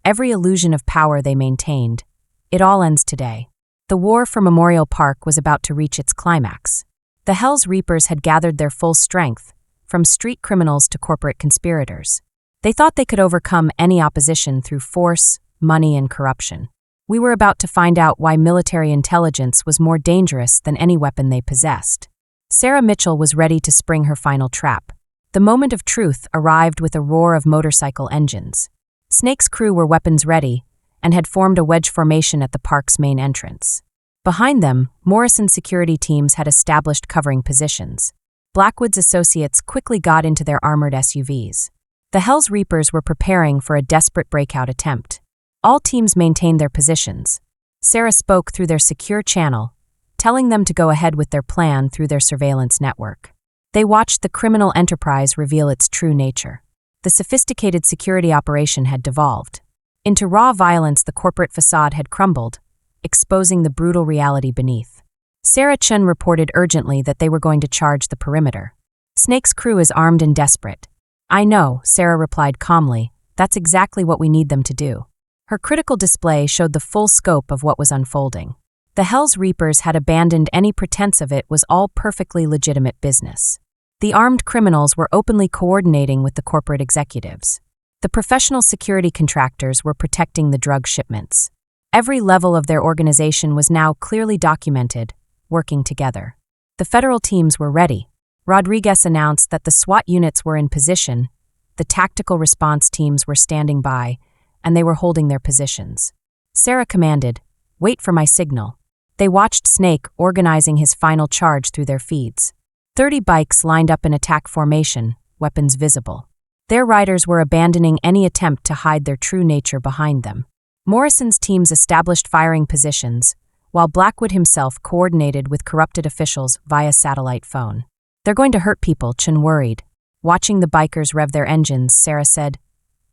every illusion of power they maintained. It all ends today." The war for Memorial Park was about to reach its climax. The Hell's Reapers had gathered their full strength, from street criminals to corporate conspirators. They thought they could overcome any opposition through force, money, and corruption. We were about to find out why military intelligence was more dangerous than any weapon they possessed. Sarah Mitchell was ready to spring her final trap. The moment of truth arrived with a roar of motorcycle engines. Snake's crew were weapons ready and had formed a wedge formation at the park's main entrance. Behind them, Morrison security teams had established covering positions. Blackwood's associates quickly got into their armored SUVs. The Hell's Reapers were preparing for a desperate breakout attempt. All teams maintained their positions. Sarah spoke through their secure channel, telling them to go ahead with their plan through their surveillance network. They watched the criminal enterprise reveal its true nature. The sophisticated security operation had devolved. Into raw violence, the corporate facade had crumbled, exposing the brutal reality beneath. Sarah Chun reported urgently that they were going to charge the perimeter. "Snake's crew is armed and desperate." "I know," Sarah replied calmly. "That's exactly what we need them to do." Her critical display showed the full scope of what was unfolding. The Hell's Reapers had abandoned any pretense of it was all perfectly legitimate business. The armed criminals were openly coordinating with the corporate executives. The professional security contractors were protecting the drug shipments. Every level of their organization was now clearly documented, working together. The federal teams were ready. Rodriguez announced that the SWAT units were in position, the tactical response teams were standing by, and they were holding their positions. Sarah commanded, "Wait for my signal." They watched Snake organizing his final charge through their feeds. 30 bikes lined up in attack formation, weapons visible. Their riders were abandoning any attempt to hide their true nature behind them. Morrison's teams established firing positions, while Blackwood himself coordinated with corrupted officials via satellite phone. "They're going to hurt people," Chun worried. Watching the bikers rev their engines, Sarah said,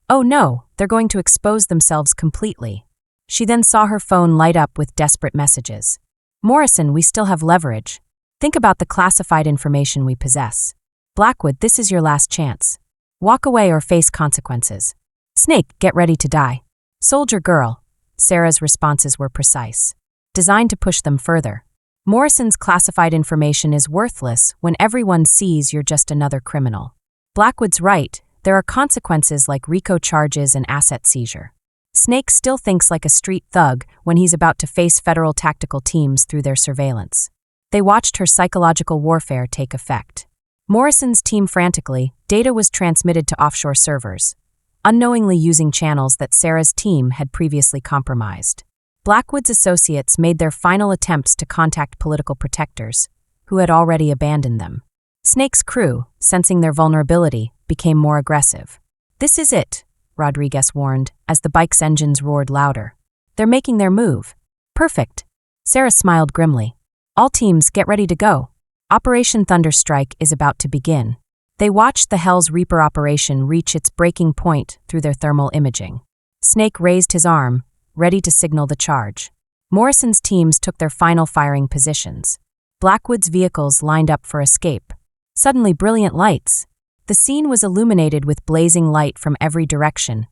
"Oh no, they're going to expose themselves completely." She then saw her phone light up with desperate messages. "Morrison, we still have leverage. Think about the classified information we possess. Blackwood, this is your last chance. Walk away or face consequences. Snake, get ready to die." "Soldier girl." Sarah's responses were precise, designed to push them further. Morrison's classified information is worthless when everyone sees you're just another criminal. Blackwood's right, there are consequences like RICO charges and asset seizure. Snake still thinks like a street thug when he's about to face federal tactical teams through their surveillance. They watched her psychological warfare take effect. Morrison's team frantically, data was transmitted to offshore servers, unknowingly using channels that Sarah's team had previously compromised. Blackwood's associates made their final attempts to contact political protectors, who had already abandoned them. Snake's crew, sensing their vulnerability, became more aggressive. "This is it," Rodriguez warned, as the bike's engines roared louder. "They're making their move." "Perfect." Sarah smiled grimly. "All teams, get ready to go. Operation Thunderstrike is about to begin." They watched the Hell's Reaper operation reach its breaking point through their thermal imaging. Snake raised his arm, ready to signal the charge. Morrison's teams took their final firing positions. Blackwood's vehicles lined up for escape. Suddenly, brilliant lights. The scene was illuminated with blazing light from every direction,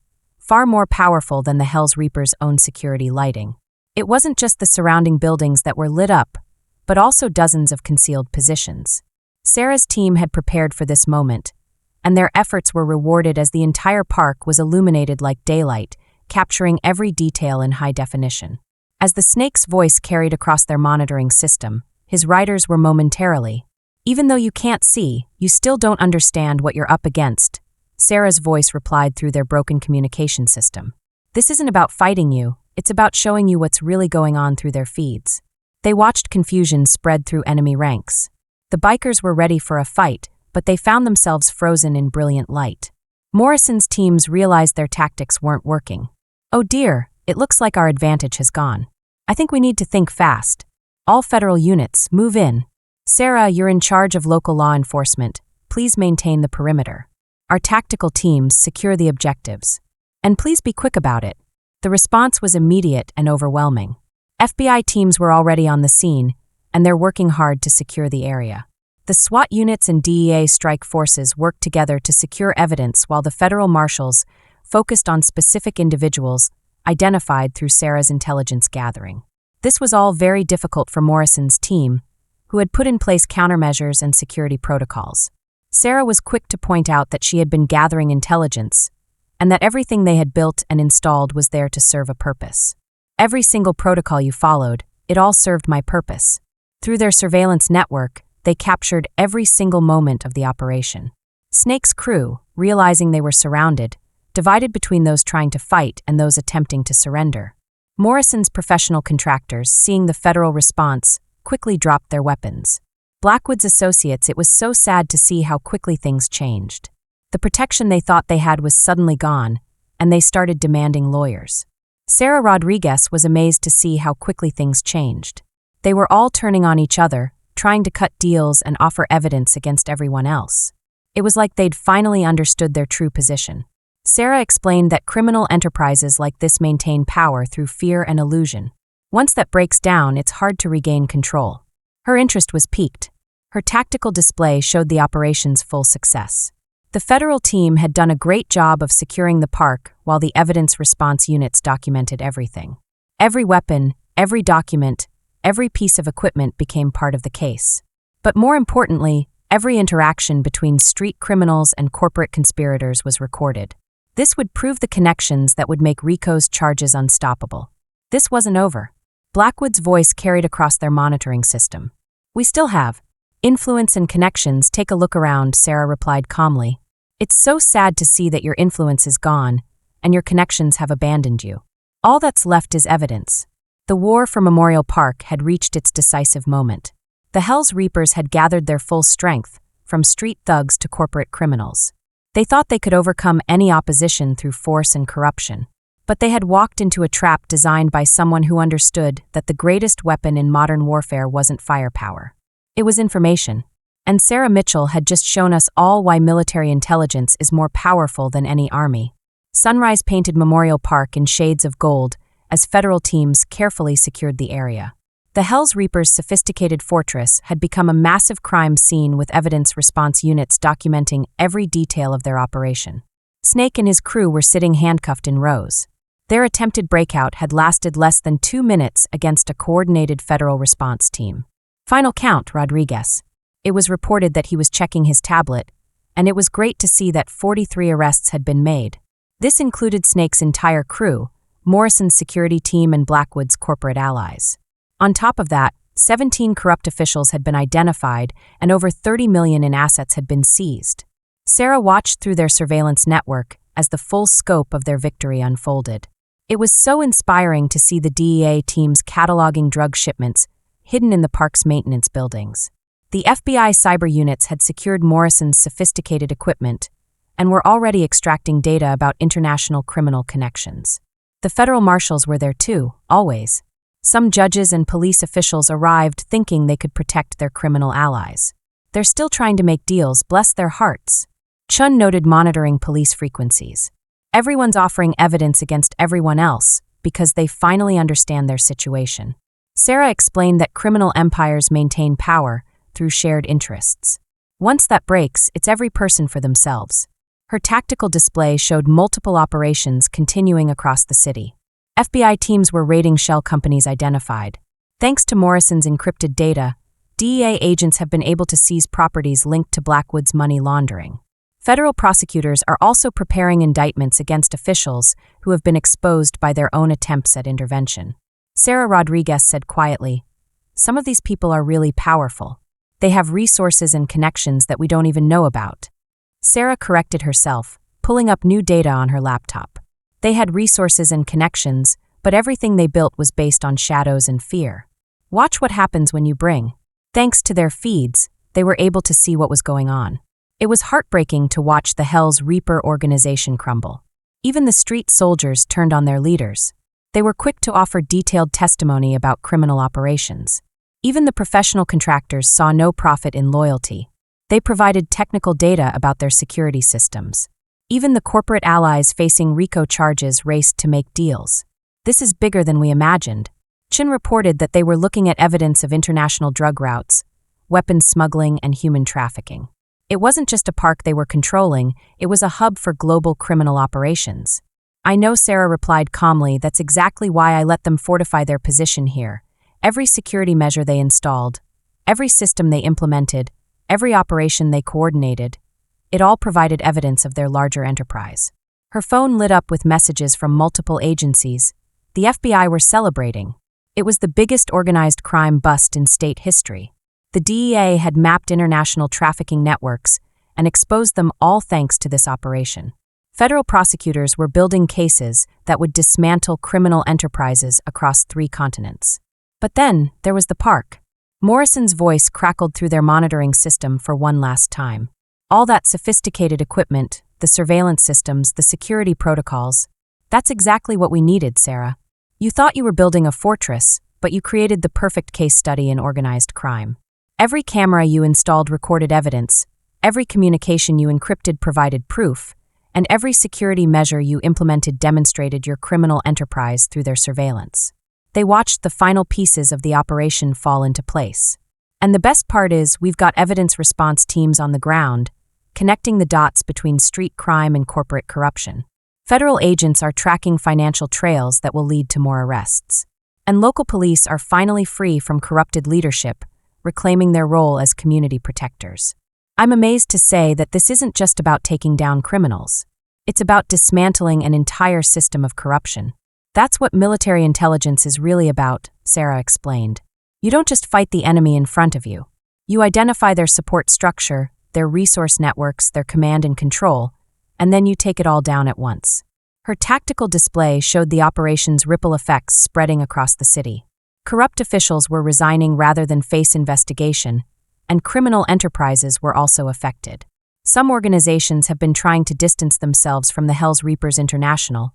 far more powerful than the Hell's Reaper's own security lighting. It wasn't just the surrounding buildings that were lit up, but also dozens of concealed positions. Sarah's team had prepared for this moment, and their efforts were rewarded as the entire park was illuminated like daylight, capturing every detail in high definition. As the snake's voice carried across their monitoring system, his riders were momentarily, "Even though you can't see, you still don't understand what you're up against," Sarah's voice replied through their broken communication system. "This isn't about fighting you, it's about showing you what's really going on through their feeds." They watched confusion spread through enemy ranks. The bikers were ready for a fight, but they found themselves frozen in brilliant light. Morrison's teams realized their tactics weren't working. "Oh dear, it looks like our advantage has gone. I think we need to think fast. All federal units, move in. Sarah, you're in charge of local law enforcement. Please maintain the perimeter. Our tactical teams secure the objectives. And please be quick about it." The response was immediate and overwhelming. FBI teams were already on the scene, and they're working hard to secure the area. The SWAT units and DEA strike forces worked together to secure evidence while the federal marshals focused on specific individuals identified through Sarah's intelligence gathering. This was all very difficult for Morrison's team, who had put in place countermeasures and security protocols. Sarah was quick to point out that she had been gathering intelligence, and that everything they had built and installed was there to serve a purpose. "Every single protocol you followed, it all served my purpose." Through their surveillance network, they captured every single moment of the operation. Snake's crew, realizing they were surrounded, divided between those trying to fight and those attempting to surrender. Morrison's professional contractors, seeing the federal response, quickly dropped their weapons. Blackwood's associates, it was so sad to see how quickly things changed. The protection they thought they had was suddenly gone, and they started demanding lawyers. Sarah Rodriguez was amazed to see how quickly things changed. They were all turning on each other, trying to cut deals and offer evidence against everyone else. It was like they'd finally understood their true position. Sarah explained that criminal enterprises like this maintain power through fear and illusion. Once that breaks down, it's hard to regain control. Her interest was piqued. Her tactical display showed the operation's full success. The federal team had done a great job of securing the park while the evidence response units documented everything. Every weapon, every document, every piece of equipment became part of the case. But more importantly, every interaction between street criminals and corporate conspirators was recorded. This would prove the connections that would make RICO's charges unstoppable. This wasn't over. Blackwood's voice carried across their monitoring system. "We still have influence and connections. Take a look around," Sarah replied calmly. "It's so sad to see that your influence is gone and your connections have abandoned you. All that's left is evidence." The war for Memorial Park had reached its decisive moment. The Hell's Reapers had gathered their full strength, from street thugs to corporate criminals. They thought they could overcome any opposition through force and corruption. But they had walked into a trap designed by someone who understood that the greatest weapon in modern warfare wasn't firepower. It was information. And Sarah Mitchell had just shown us all why military intelligence is more powerful than any army. Sunrise painted Memorial Park in shades of gold as federal teams carefully secured the area. The Hell's Reapers' sophisticated fortress had become a massive crime scene with evidence response units documenting every detail of their operation. Snake and his crew were sitting handcuffed in rows. Their attempted breakout had lasted less than 2 minutes against a coordinated federal response team. Final count, Rodriguez. It was reported that he was checking his tablet, and it was great to see that 43 arrests had been made. This included Snake's entire crew, Morrison's security team, and Blackwood's corporate allies. On top of that, 17 corrupt officials had been identified and over $30 million in assets had been seized. Sarah watched through their surveillance network as the full scope of their victory unfolded. It was so inspiring to see the DEA teams cataloging drug shipments hidden in the park's maintenance buildings. The FBI cyber units had secured Morrison's sophisticated equipment and were already extracting data about international criminal connections. The federal marshals were there too, always. Some judges and police officials arrived thinking they could protect their criminal allies. They're still trying to make deals, bless their hearts. Chun noted monitoring police frequencies. Everyone's offering evidence against everyone else because they finally understand their situation. Sarah explained that criminal empires maintain power through shared interests. Once that breaks, it's every person for themselves. Her tactical display showed multiple operations continuing across the city. FBI teams were raiding shell companies identified. Thanks to Morrison's encrypted data, DEA agents have been able to seize properties linked to Blackwood's money laundering. Federal prosecutors are also preparing indictments against officials who have been exposed by their own attempts at intervention. Sarah Rodriguez said quietly, "Some of these people are really powerful. They have resources and connections that we don't even know about." Sarah corrected herself, pulling up new data on her laptop. They had resources and connections, but everything they built was based on shadows and fear. Watch what happens when you bring. Thanks to their feeds, they were able to see what was going on. It was heartbreaking to watch the Hell's Reaper organization crumble. Even the street soldiers turned on their leaders. They were quick to offer detailed testimony about criminal operations. Even the professional contractors saw no profit in loyalty. They provided technical data about their security systems. Even the corporate allies facing RICO charges raced to make deals. This is bigger than we imagined. Chin reported that they were looking at evidence of international drug routes, weapons smuggling, and human trafficking. It wasn't just a park they were controlling, it was a hub for global criminal operations. "I know," Sarah replied calmly, "that's exactly why I let them fortify their position here. Every security measure they installed, every system they implemented, every operation they coordinated, it all provided evidence of their larger enterprise." Her phone lit up with messages from multiple agencies. The FBI were celebrating. It was the biggest organized crime bust in state history. The DEA had mapped international trafficking networks and exposed them, all thanks to this operation. Federal prosecutors were building cases that would dismantle criminal enterprises across 3 continents. But then, there was the park. Morrison's voice crackled through their monitoring system for one last time. All that sophisticated equipment, the surveillance systems, the security protocols. "That's exactly what we needed, Sarah. You thought you were building a fortress, but you created the perfect case study in organized crime. Every camera you installed recorded evidence, every communication you encrypted provided proof, and every security measure you implemented demonstrated your criminal enterprise through their surveillance." They watched the final pieces of the operation fall into place. And the best part is, we've got evidence response teams on the ground, connecting the dots between street crime and corporate corruption. Federal agents are tracking financial trails that will lead to more arrests. And local police are finally free from corrupted leadership, reclaiming their role as community protectors. I'm amazed to say that this isn't just about taking down criminals. It's about dismantling an entire system of corruption. That's what military intelligence is really about, Sarah explained. You don't just fight the enemy in front of you. You identify their support structure, their resource networks, their command and control, and then you take it all down at once. Her tactical display showed the operation's ripple effects spreading across the city. Corrupt officials were resigning rather than face investigation, and criminal enterprises were also affected. Some organizations have been trying to distance themselves from the Hells Reapers International,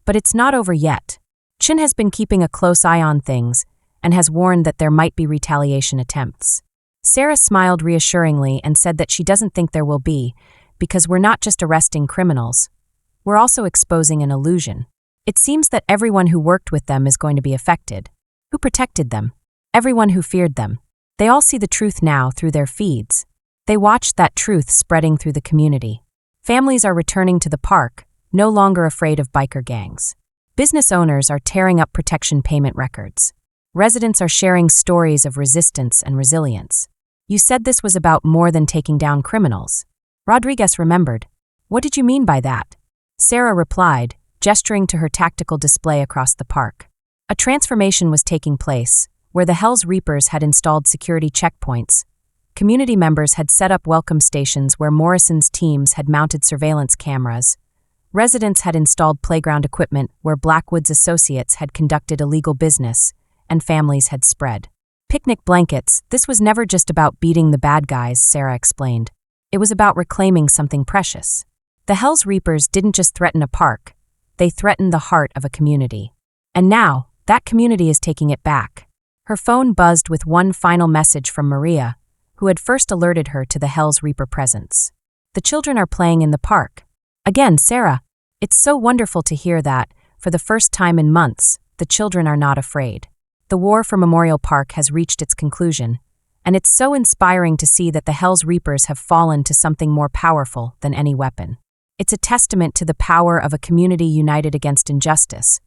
but it's not over yet. Chin has been keeping a close eye on things and has warned that there might be retaliation attempts. Sarah smiled reassuringly and said that she doesn't think there will be, because we're not just arresting criminals, we're also exposing an illusion. It seems that everyone who worked with them is going to be affected. Who protected them? Everyone who feared them. They all see the truth now through their feeds. They watch that truth spreading through the community. Families are returning to the park, no longer afraid of biker gangs. Business owners are tearing up protection payment records. Residents are sharing stories of resistance and resilience. You said this was about more than taking down criminals. Rodriguez remembered. What did you mean by that? Sarah replied, gesturing to her tactical display across the park. A transformation was taking place, where the Hells Reapers had installed security checkpoints. Community members had set up welcome stations where Morrison's teams had mounted surveillance cameras. Residents had installed playground equipment where Blackwood's associates had conducted illegal business, and families had spread. Picnic blankets, this was never just about beating the bad guys, Sarah explained. It was about reclaiming something precious. The Hells Reapers didn't just threaten a park, they threatened the heart of a community. And now, that community is taking it back. Her phone buzzed with one final message from Maria, who had first alerted her to the Hells Reaper presence. The children are playing in the park. Again, Sarah, it's so wonderful to hear that, for the first time in months, the children are not afraid. The war for Memorial Park has reached its conclusion, and it's so inspiring to see that the Hells Reapers have fallen to something more powerful than any weapon. It's a testament to the power of a community united against injustice,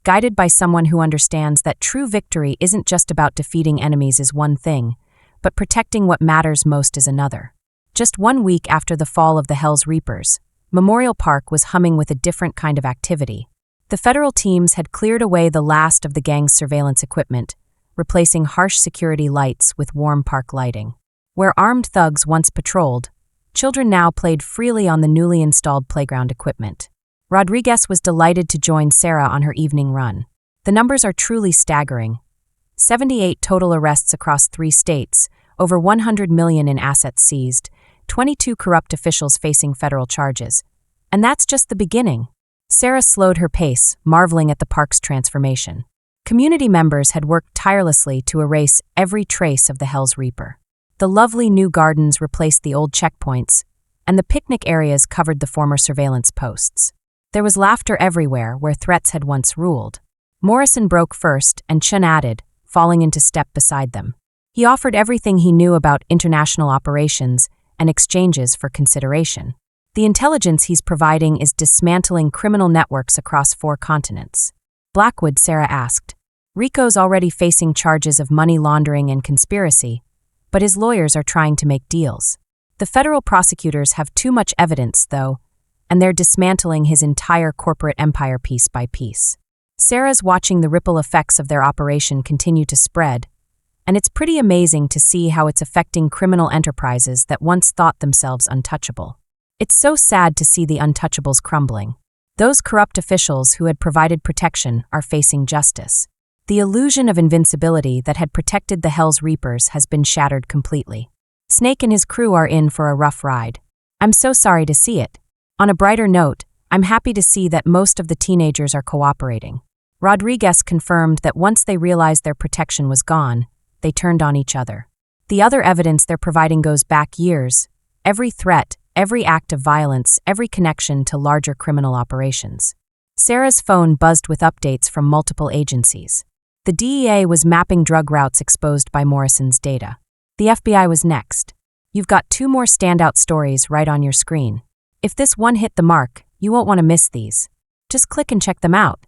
guided by someone who understands that true victory isn't just about defeating enemies is one thing, but protecting what matters most is another. Just 1 week after the fall of the Hells Reapers, Memorial Park was humming with a different kind of activity. The federal teams had cleared away the last of the gang's surveillance equipment, replacing harsh security lights with warm park lighting. Where armed thugs once patrolled, children now played freely on the newly installed playground equipment. Rodriguez was delighted to join Sarah on her evening run. The numbers are truly staggering. 78 total arrests across 3 states, over $100 million in assets seized, 22 corrupt officials facing federal charges. And that's just the beginning. Sarah slowed her pace, marveling at the park's transformation. Community members had worked tirelessly to erase every trace of the Hells Reaper. The lovely new gardens replaced the old checkpoints, and the picnic areas covered the former surveillance posts. There was laughter everywhere where threats had once ruled. Morrison broke first, and Chun added, falling into step beside them. He offered everything he knew about international operations and exchanges for consideration. The intelligence he's providing is dismantling criminal networks across 4 continents. Blackwood, Sarah asked. Rico's already facing charges of money laundering and conspiracy, but his lawyers are trying to make deals. The federal prosecutors have too much evidence, though, and they're dismantling his entire corporate empire piece by piece. Sarah's watching the ripple effects of their operation continue to spread, and it's pretty amazing to see how it's affecting criminal enterprises that once thought themselves untouchable. It's so sad to see the untouchables crumbling. Those corrupt officials who had provided protection are facing justice. The illusion of invincibility that had protected the Hells Reapers has been shattered completely. Snake and his crew are in for a rough ride. I'm so sorry to see it. On a brighter note, I'm happy to see that most of the teenagers are cooperating. Rodriguez confirmed that once they realized their protection was gone, they turned on each other. The other evidence they're providing goes back years. Every threat, every act of violence, every connection to larger criminal operations. Sarah's phone buzzed with updates from multiple agencies. The DEA was mapping drug routes exposed by Morrison's data. The FBI was next. You've got 2 more standout stories right on your screen. If this one hit the mark, you won't want to miss these. Just click and check them out.